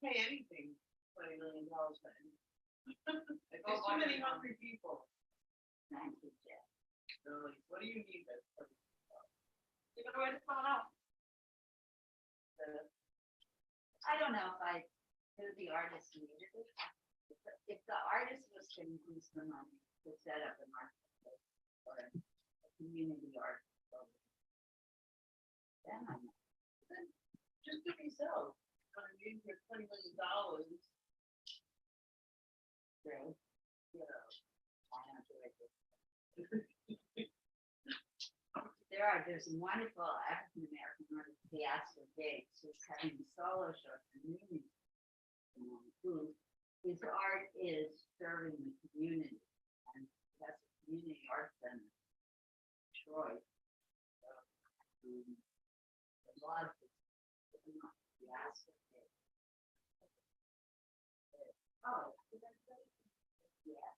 Hey, anything, $20 million. There's too many hungry people. Really, what do you need this for? Give it away to someone else. I don't know who the artist needed it. If the artist was to use the money to set up a marketplace or a community art program, then I know. Just give me so. I mean, for $20 million. True. You know. I have to write this. There's a wonderful African American artist, Doig, who's having a solo show for community. Who his art is serving the community, and that's a community art center in Detroit. A lot of diaspora. Oh, yeah.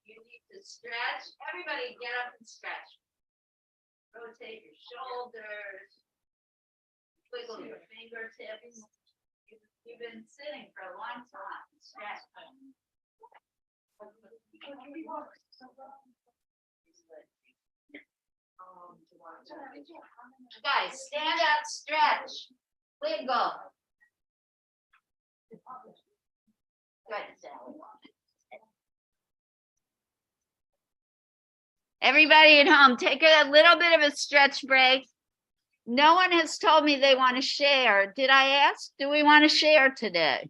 You need to stretch. Everybody get up and stretch. Rotate your shoulders. Wiggle your fingertips. You've been sitting for a long time. Stretch. Guys, stand up, stretch, wiggle. Good, Sally. Everybody at home, take a little bit of a stretch break. No one has told me they want to share. Did I ask? Do we want to share today?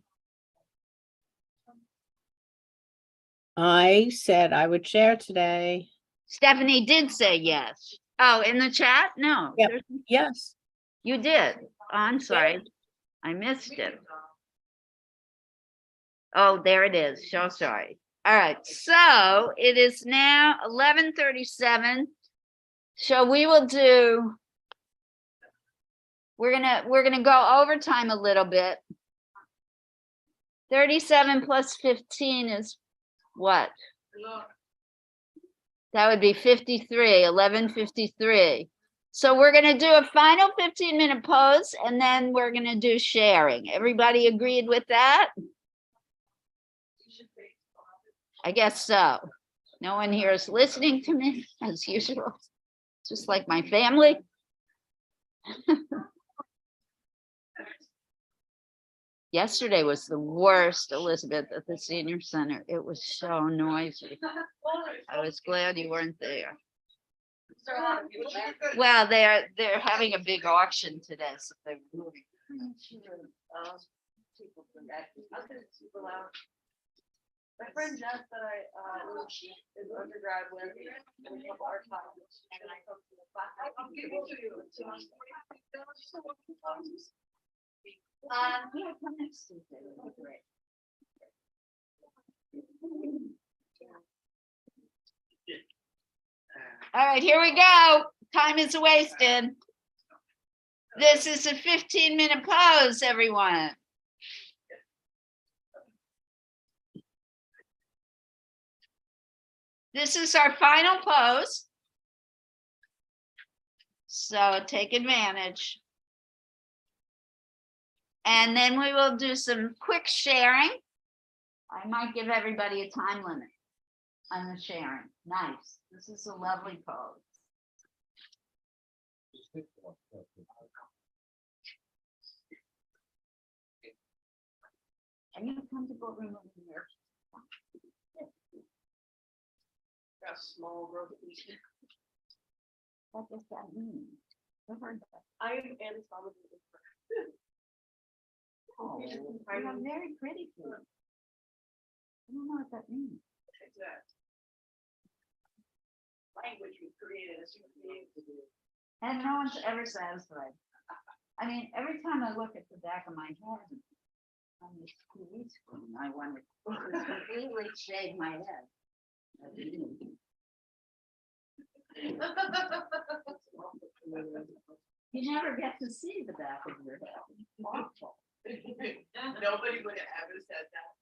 I said I would share today. Stephanie did say yes. Oh, in the chat? No. Yep. there's- Yes. You did. Oh, I'm sorry. I missed it. Oh, there it is. So sorry. All right. So it is now 11:37. So we will do. We're gonna go overtime a little bit. 37 plus 15 is what? That would be 53, 11:53. So we're gonna do a final 15-minute pause and then we're gonna do sharing. Everybody agreed with that? I guess so. No one here is listening to me as usual, just like my family. Yesterday was the worst, Elizabeth, at the senior center. It was so noisy. I was glad you weren't there. Well, they're having a big auction today, so they're moving. My friend Jess that I is undergrad with, and we have our time, and I come to the class. I'll give it to you. Yeah, come next Tuesday. That'd be great. All right, here we go. Time is wasted. This is a 15-minute pose, everyone. This is our final pose. So take advantage. And then we will do some quick sharing. I might give everybody a time limit on the sharing. Nice. This is a lovely pose. Are you comfortable removing your? Got small rotation. What does that mean? I've heard that. I am Anna. Oh, you have very pretty feet. I don't know what that means. Language we created as human beings. And no one's ever satisfied. I mean, every time I look at the back of my head on this TV screen, I wonder, to completely shave my head. You never get to see the back of your head. It's awful. Nobody would have ever said that.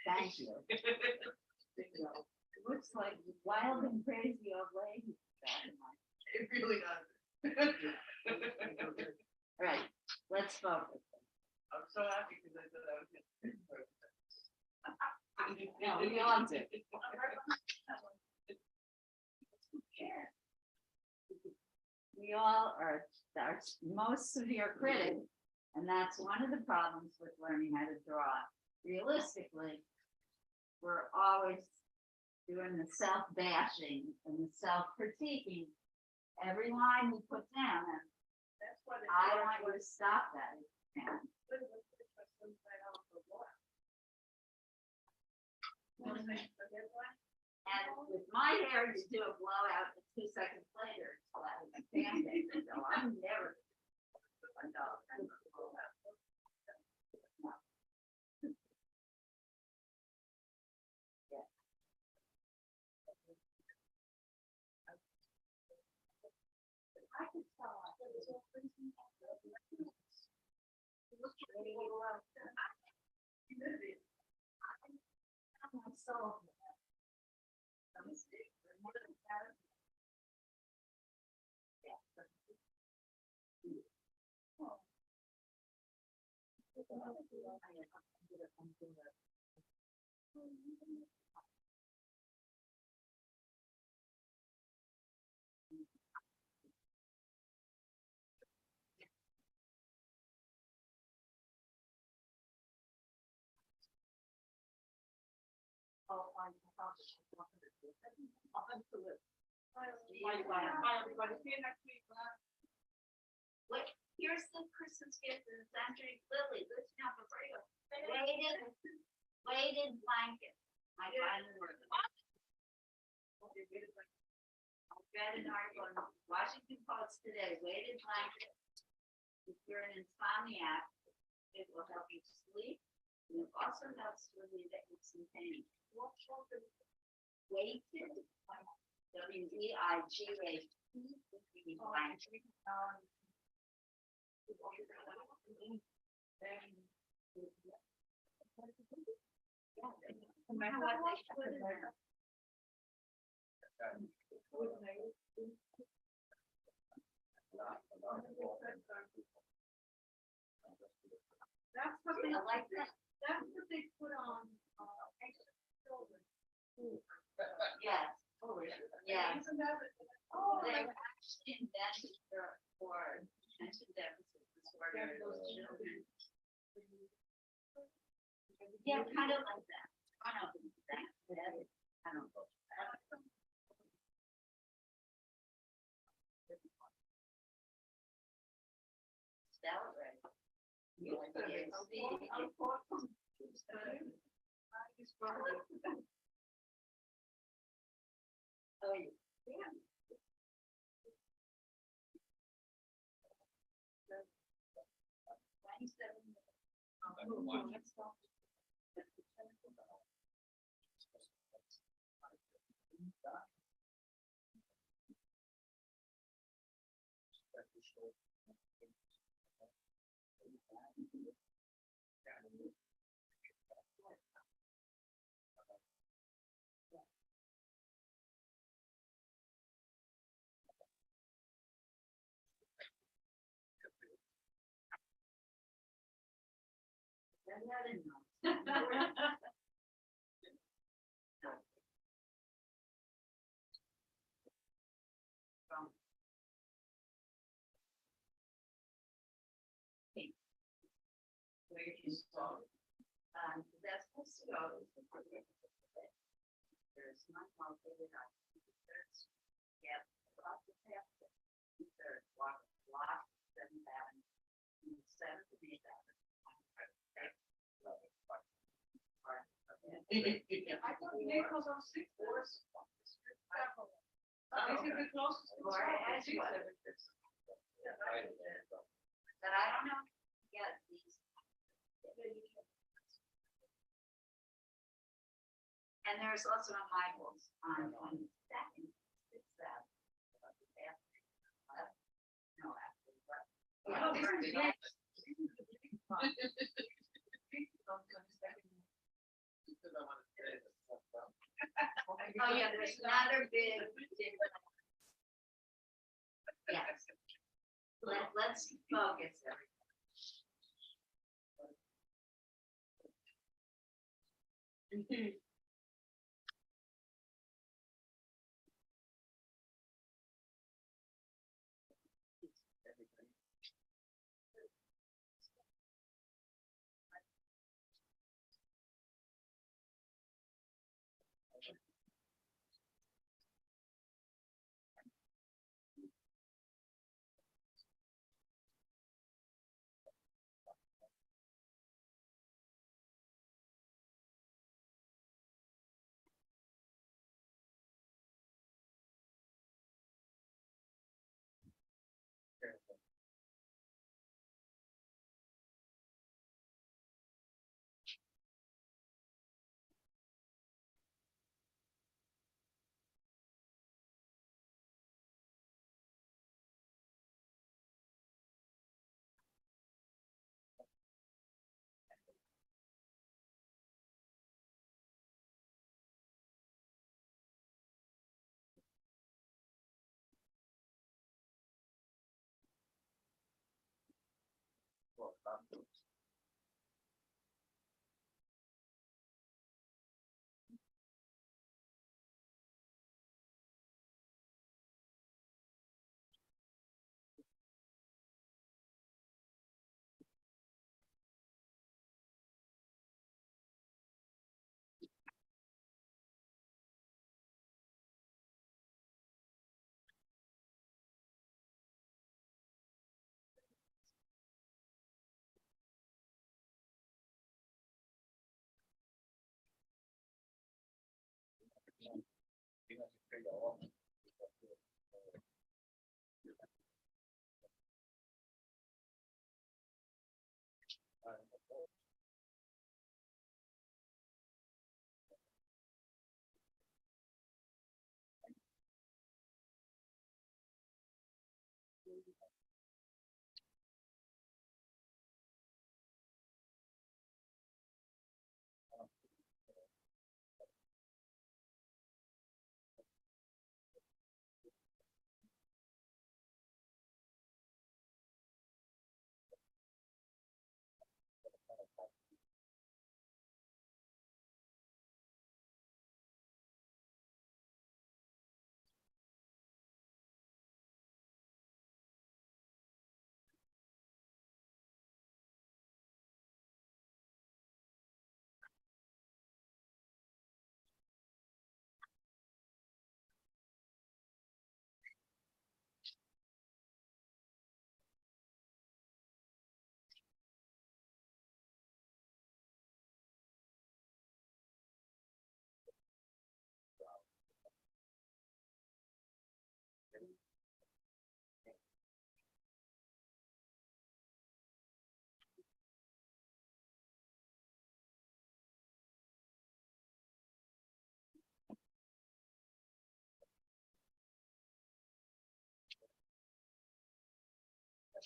Thank you. It looks like wild and crazy old lady. back of my- It really does. All right, let's focus. I'm so happy because I thought I was No, we all do. We all are our most severe critic, and that's one of the problems with learning how to draw. Realistically, we're always doing the self-bashing and the self-critiquing. Every line we put down, and That's why I want you to stop that if you can. And with my hair, you do a blowout, and 2 seconds later, it's flat as a pancake. So I'm never. I could tell. So. What, here's the Christmas gift and it's Andrew Lily, let's have a break. Weighted blanket. I finally word. I read an article in Washington Post today, weighted blanket. If you're an insomniac, it will help you sleep. And it also helps relieve aches and pain. Weighted, W-E-I-G-H-T, blanket. No matter what they put in there. That's what they like that. That's what they put on. Yes. Yeah. Oh, they were actually invented for attention deficit disorder. Children. Yeah, kind of like that. I don't know that. I don't know. Spell it right. Oh, yeah. Where you saw, that's supposed to go. There's my mom, there's, yeah, about the half, there's block, 7,000, 7,000. I thought the vehicles on 6 floors. These are the closest. But I don't know, yeah, these. And there's also a Michael's on second, it's that. No, after. Oh, yeah, there's another big difference. Yes. Let's focus everything. The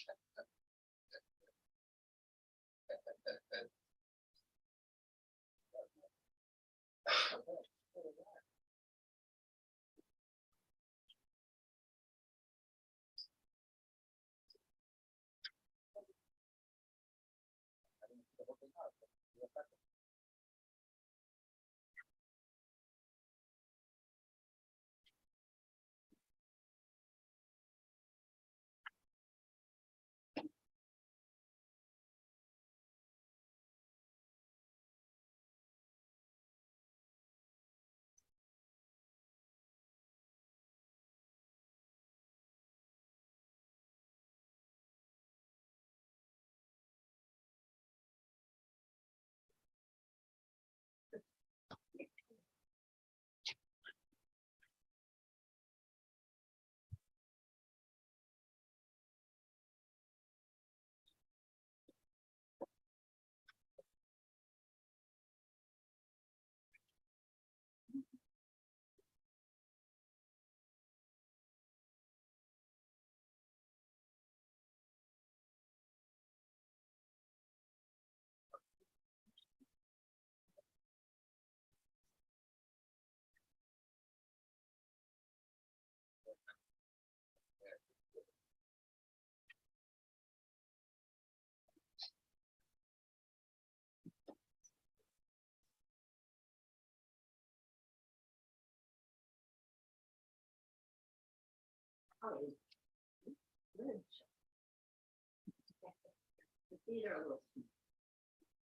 feet are a little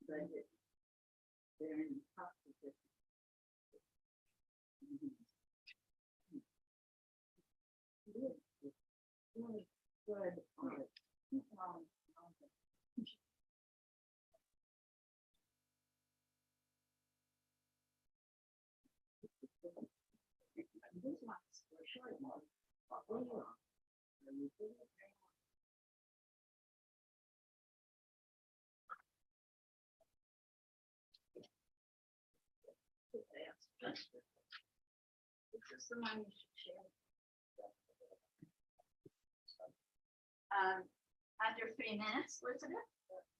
blended. They're in tough position. Good. This one's for short one. This is the one you should share. Under 3 minutes, Elizabeth?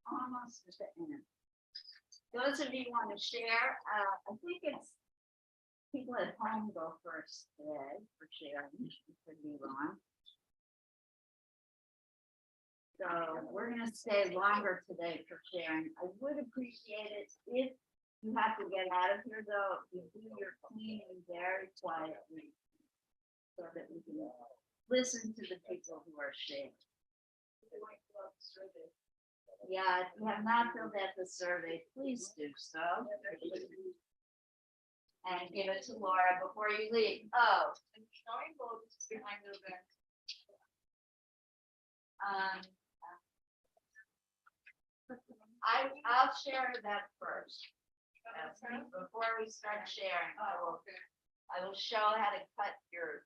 Almost at the end. Those of you who want to share, I think it's people at home go first today for sharing. Could be wrong. So we're going to stay longer today for sharing. I would appreciate it if you have to get out of here, though, you do your cleaning very quietly so that we can listen to the people who are sharing. Yeah, if you have not filled out the survey, please do so. And give it to Laura before you leave. Oh. I'll share that first. Before we start sharing, I will show how to cut your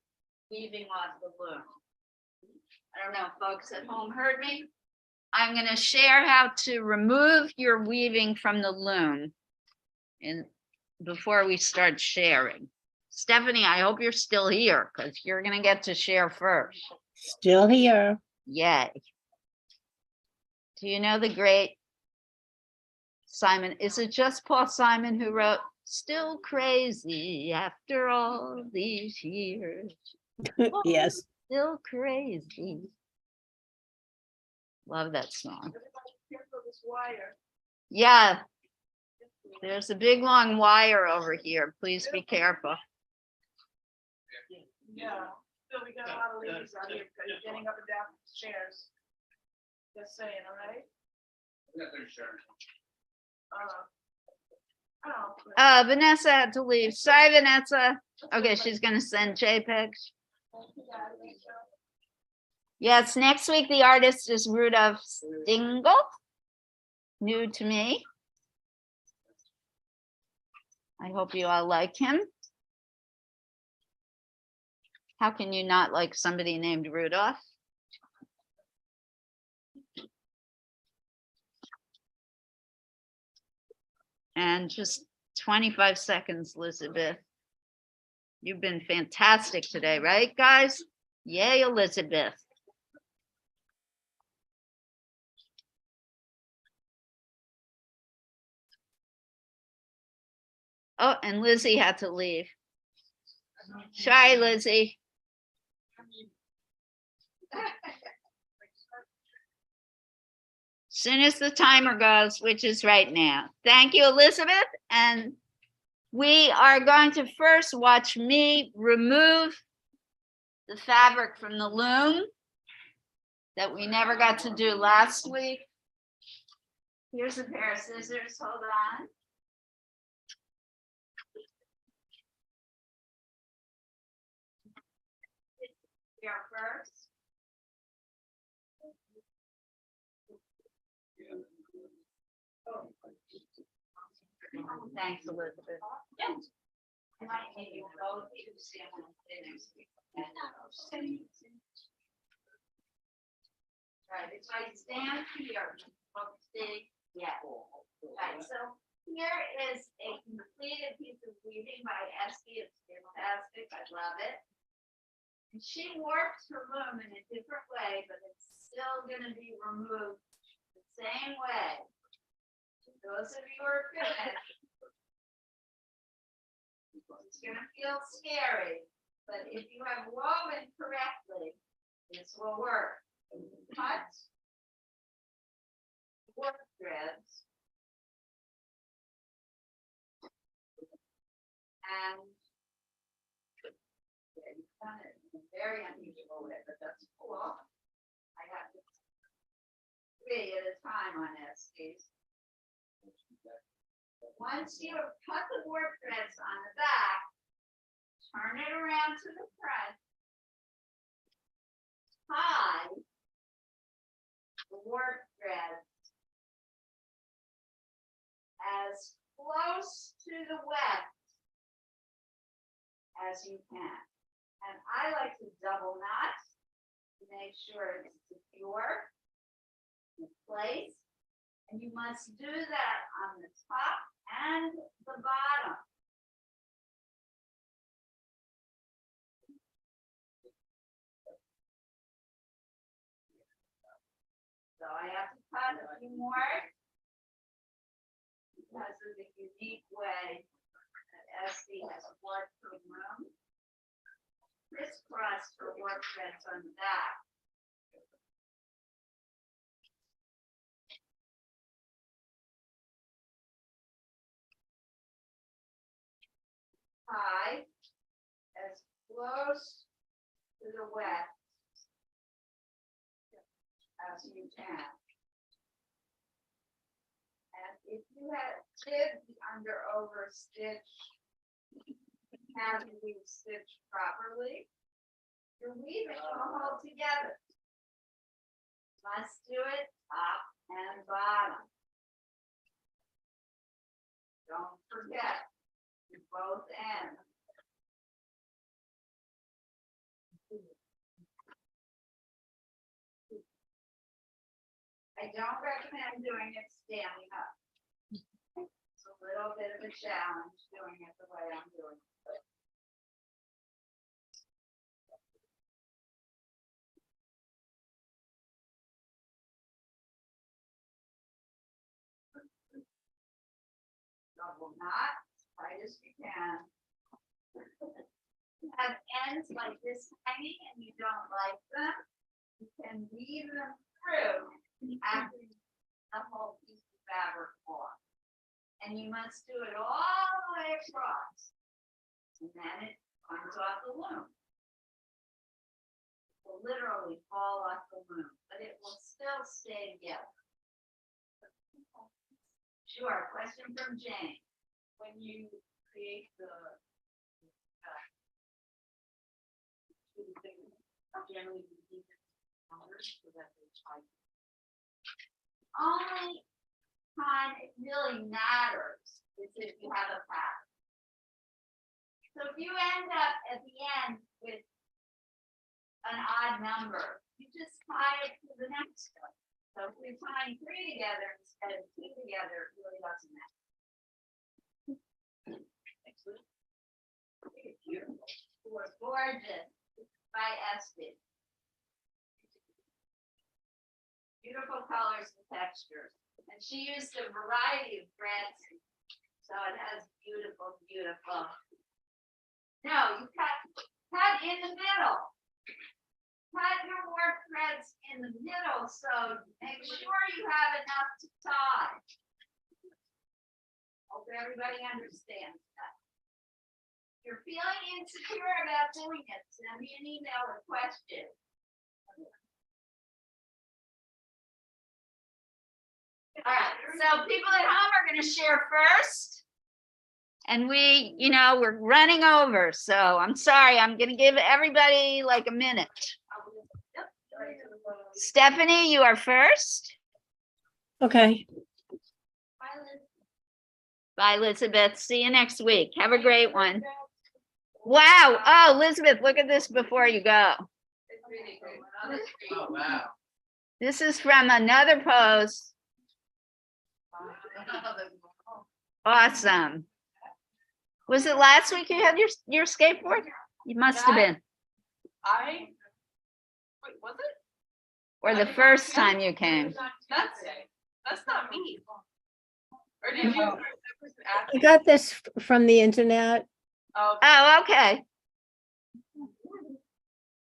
weaving off the loom. I don't know if folks at home heard me. I'm going to share how to remove your weaving from the loom and before we start sharing. Stephanie, I hope you're still here because you're going to get to share first. Still here. Yay. Do you know the great Simon? Is it just Paul Simon who wrote "Still Crazy After All These Years"? Yes. Still crazy. Love that song. Yeah, there's a big long wire over here. Please be careful. Yeah, so we got a lot of ladies out here getting up and down from chairs. Just saying, all right? Vanessa had to leave. Sorry, Vanessa. Okay, she's gonna send JPEGs. Yes, next week the artist is Rudolph Stingel. New to me. I hope you all like him. How can you not like somebody named Rudolph? And just 25 seconds, Elizabeth. You've been fantastic today, right, guys? Yay, Elizabeth. Oh, and Lizzie had to leave. Sorry, Lizzie. Soon as the timer goes, which is right now. Thank you, Elizabeth. And we are going to first watch me remove the fabric from the loom that we never got to do last week. Here's a pair of scissors, hold on. Here first. Thanks, Elizabeth. Yeah. I might need you both to stand on the next week. Right, it's like stand here. See, yeah. Right, so here is a completed piece of weaving by Esty. It's fantastic. I love it. And she warped her loom in a different way, but it's still going to be removed the same way. Those of you who are finished, it's going to feel scary, but if you have woven correctly, this will work. Cut work threads and yeah, you've done it in a very unusual way, but that's cool. I got 3 at a time on Estes. Once you have cut the work threads on the back, turn it around to the front, tie the work threads as close to the weft as you can. And I like to double knot to make sure it's secure in place. And you must do that on the top and the bottom. So I have to cut a few more because of the unique way that Esty has worked her loom. Crisscross her work threads on the back. Tie as close to the weft as you can. And if you did the under over stitch, have the weave stitch properly, your weaving will hold together. Must do it top and bottom. Don't forget both ends. I don't recommend doing it standing up. It's a little bit of a challenge doing it the way I'm doing it. Double knot as tight as you can. You have ends like this hanging and you don't like them, you can weave them through after the whole piece of fabric off. And you must do it all the way across. And then it comes off the loom. It will literally fall off the loom, but it will still stay together. Sure, question from Jane. When you create the generally you keep it colors so that they type. Only time it really matters is if you have a pattern. So if you end up at the end with an odd number, you just tie it to the next one. So if we're tying 3 together instead of 2 together, it really doesn't matter. Excellent. Beautiful. Gorgeous. By Esty. Beautiful colors and textures. And she used a variety of threads So it has beautiful, beautiful. No, you cut in the middle. Cut your warp threads in the middle, so make sure you have enough to tie. Hope everybody understands that. If you're feeling insecure about doing it, send me an email or question. All right, so people at home are going to share first. And we're running over, so I'm sorry. I'm going to give everybody like a minute. Stephanie, you are first. Okay. Bye, Elizabeth. See you next week. Have a great one. Wow. Oh, Elizabeth, look at this before you go. Oh, wow. This is from another post. Awesome. Was it last week you had your skateboard? You must have been. Wait, was it? Or the first time you came. That's not me. Or did you? I got this from the internet. Oh, okay.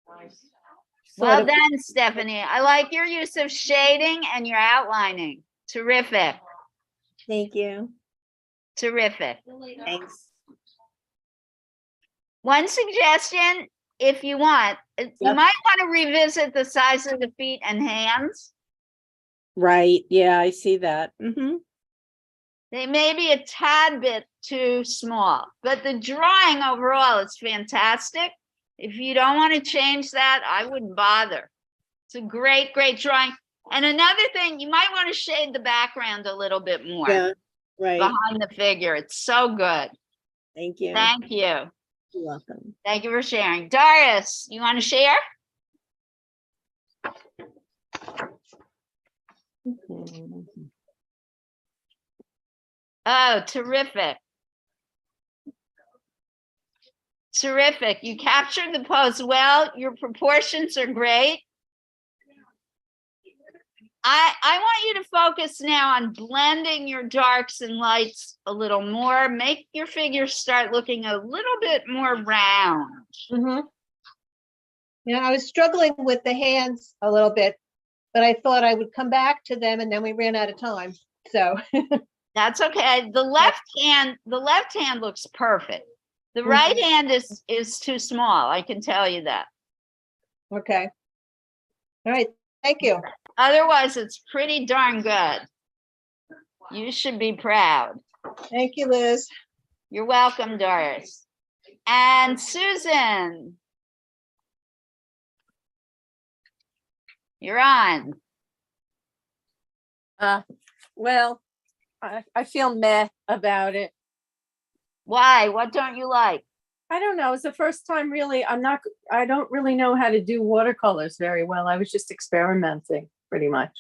Sort Well of- done, Stephanie. I like your use of shading and your outlining. Terrific. Thank you. Terrific. Thanks. One suggestion, if you want, you Yep. might want to revisit the size of the feet and hands. Right. Yeah, I see that. Mm-hmm. They may be a tad bit too small, but the drawing overall is fantastic. If you don't want to change that, I wouldn't bother. It's a great, great drawing. And another thing, you might want to shade the background a little bit more Yeah. Right. behind the figure. It's so good. Thank you. Thank you. You're welcome. Thank you for sharing. Doris, you want to share? Oh, terrific. Terrific. You captured the pose well. Your proportions are great. I want you to focus now on blending your darks and lights a little more. Make your figure start looking a little bit more round. Mm-hmm. Yeah, I was struggling with the hands a little bit, but I thought I would come back to them and then we ran out of time. So, That's okay. The left hand looks perfect. The right hand is too small. I can tell you that. okay. All right, thank you. Otherwise, it's pretty darn good. You should be proud. Thank you, Liz. You're welcome, Doris. And Susan. You're on. Well, I feel meh about it. Why? What don't you like? I don't know. It's the first time really. I don't really know how to do watercolors very well. I was just experimenting pretty much.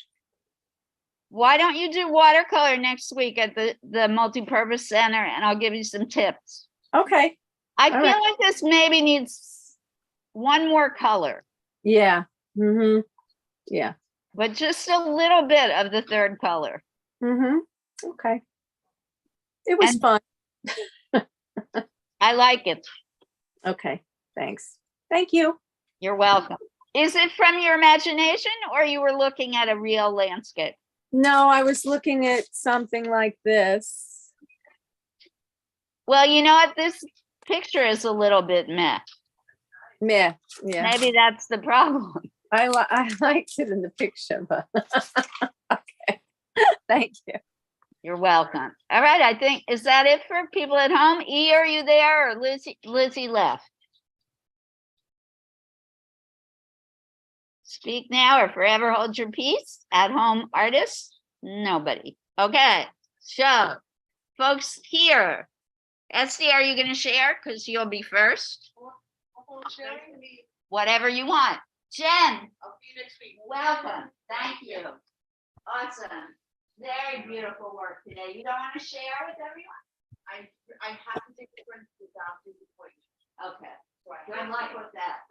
Why don't you do watercolor next week at the multipurpose center and I'll give you some tips. Okay. I All feel right. like this maybe needs one more color, Yeah. Mm-hmm. Yeah. but just a little bit of the third color. Mm-hmm. Okay. It was And- fun. I like it. Okay. Thanks. Thank you. You're welcome. Is it from your imagination or you were looking at a real landscape? No, I was looking at something like this. Well, you know what? This picture is a little bit meh. Meh. Yeah. Maybe that's the problem. I liked it in the picture, but okay. Thank you. You're welcome. All right, I think, is that it for people at home? E, are you there, or Lizzie left? Speak now or forever hold your peace. At home artists? Nobody. Okay, so folks here, Esty, are you going to share? Because you'll be first. Whatever you want. Jen, I'll see you next week. welcome. Thank you. Awesome. Very beautiful work today. You don't want to share with everyone? I have to take the friends to the doctor's appointment. Okay. So I Good have luck to- with that.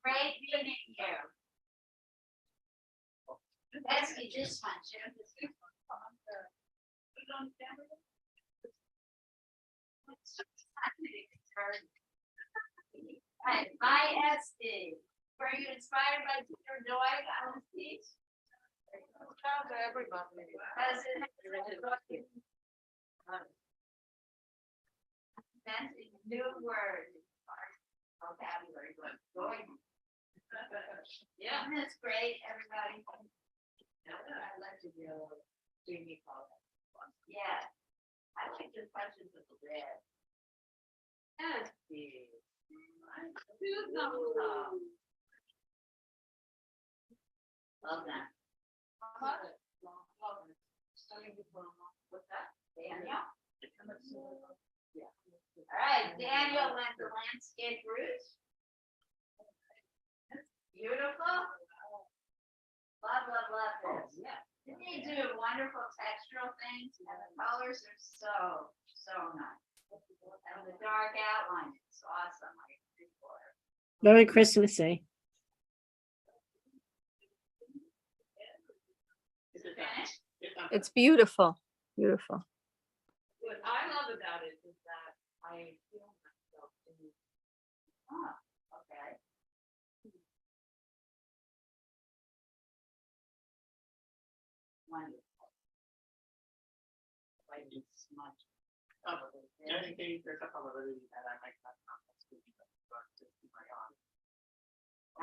Great meeting you. Esty, this one, Jen. Right, my SD. Were you inspired by Peter Doig on his piece? Shout out to everybody. Has it? Inventing new words. Vocabulary, going. Yeah, that's great, everybody. I'd like to go, Jamie called it. Yeah. I like the touches of the red. Yes, Steve. Two thumbs up. Love that. What's that? Daniel? Yeah. All right, Daniel went the landscape route. Beautiful. Love, love, love this. Yeah. Didn't he do wonderful textural things? And the colors are so, so nice. And the dark outline is awesome. Like before. Very Christmassy. Is it finished? It's beautiful, beautiful. What I love about it is that I feel myself in Oh, okay. Wonderful. like this much. Just in case there's a probability that I might not come next week, but just keep my eye.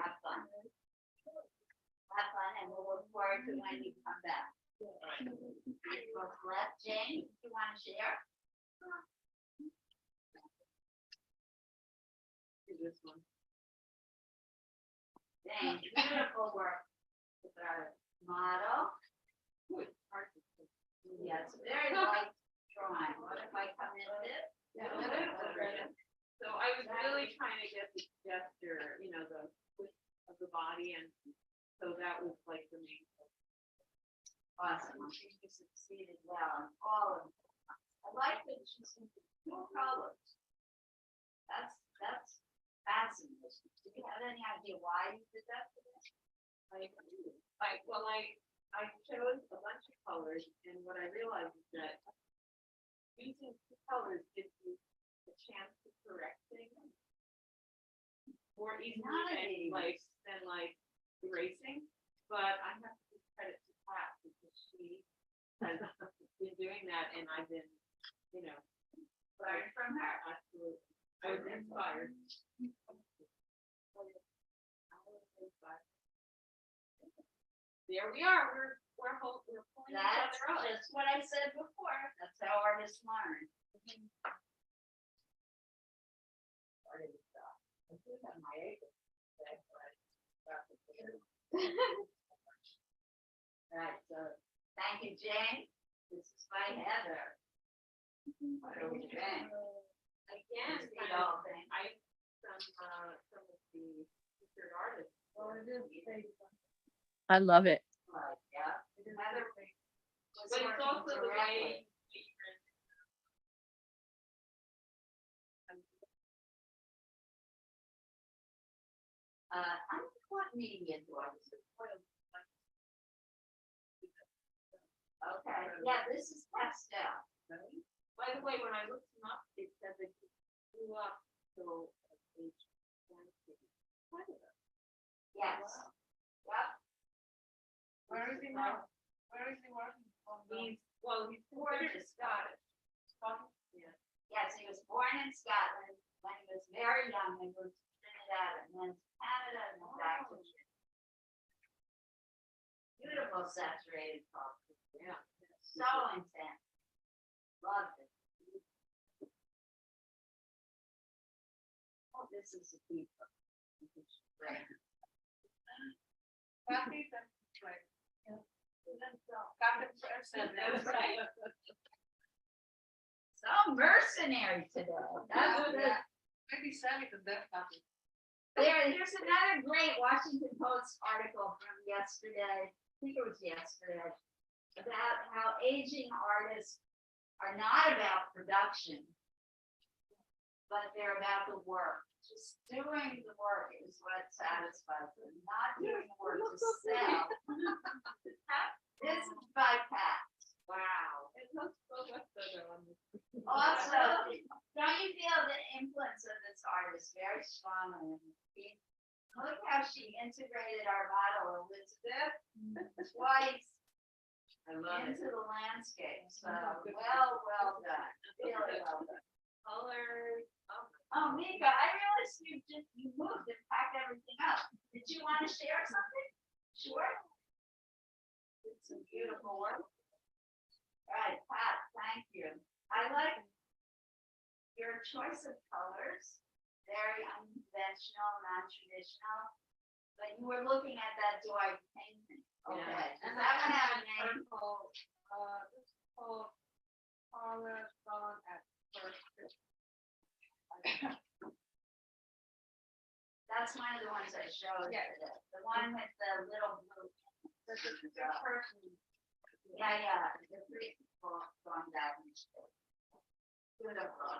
Have fun. Have fun, and we'll look forward to when you come back. What's left, Jane, you want to share? This one. Jane, beautiful work with our model. Yeah, it's a very light drawing. What if I come in with it? Yeah, so I was really trying to get the gesture, you know, the width of the body, and so that was like the main. Awesome. I think you succeeded well in all of them. I like that she's in two colors. That's fascinating. Do you have any idea why you did that for this? I chose a bunch of colors, and what I realized is that using two colors gives you a chance to correct things more easily than erasing. But I have to give credit to Pat because she has been doing that, and I've been, Learn from her. absolutely. I was inspired. There we are. We're pulling each That's other up. just what I said before. That's how artists learn. Right, so thank you, Jane. This is by Heather. What are we doing? Again, See the whole thing. some of the featured artists. I love it. Right, yeah. Heather was But it's working also the directly. way. I don't know what media do I use? Okay, yeah, this is pastel. By the way, when I looked him up, it said that he grew up till age 20. Yes. Yep. Where is he now? Where is he working from? He's Gorgeous. Scottish. Yeah. Yes, he was born in Scotland when he was very young. He moved to Trinidad and then to Canada and then back to Trinidad. Beautiful saturated color. Yeah. So intense. Loved it. Oh, this is a deep one. Great. Kathy, that's right. That's right. So mercenary today. That's good. Maybe Sally could that happen. Here's another great Washington Post article from yesterday. I think it was yesterday, about how aging artists are not about production, but they're about the work. Just doing the work is what satisfies them, not doing the work to sell. This is by Pat. Wow. It looks so much better on this. Also, Look how she integrated our bottle, Elizabeth, twice I love it. into the landscape. So, well done. Really well done. Colors. Oh, Mika, I realized you moved and packed everything up. Did you want to share something? Sure. It's some beautiful work. All right, Pat, thank you. I like your choice of colors, very unconventional, non-traditional. But you were looking at that Doig painting. Okay, Yeah. does that one have a name? Purple, this whole color gone at first. That's one of the ones I showed. Yeah. today. The one with the little blue. This is the person. Yeah, the three people going down. Beautiful.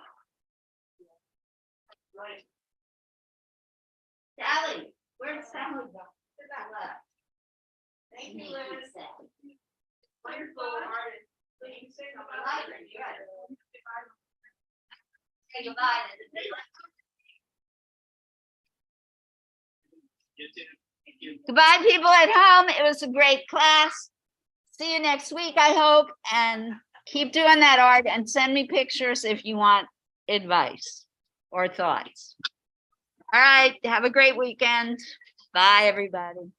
Right. Sally, where'd Sally go? To that left. Thank you, Liz. Wonderful artist. So you can say I about like it. it, yeah. Say goodbye. Goodbye, people at home. It was a great class. See you next week, I hope, and keep doing that art and send me pictures if you want advice or thoughts. All right, have a great weekend. Bye, everybody.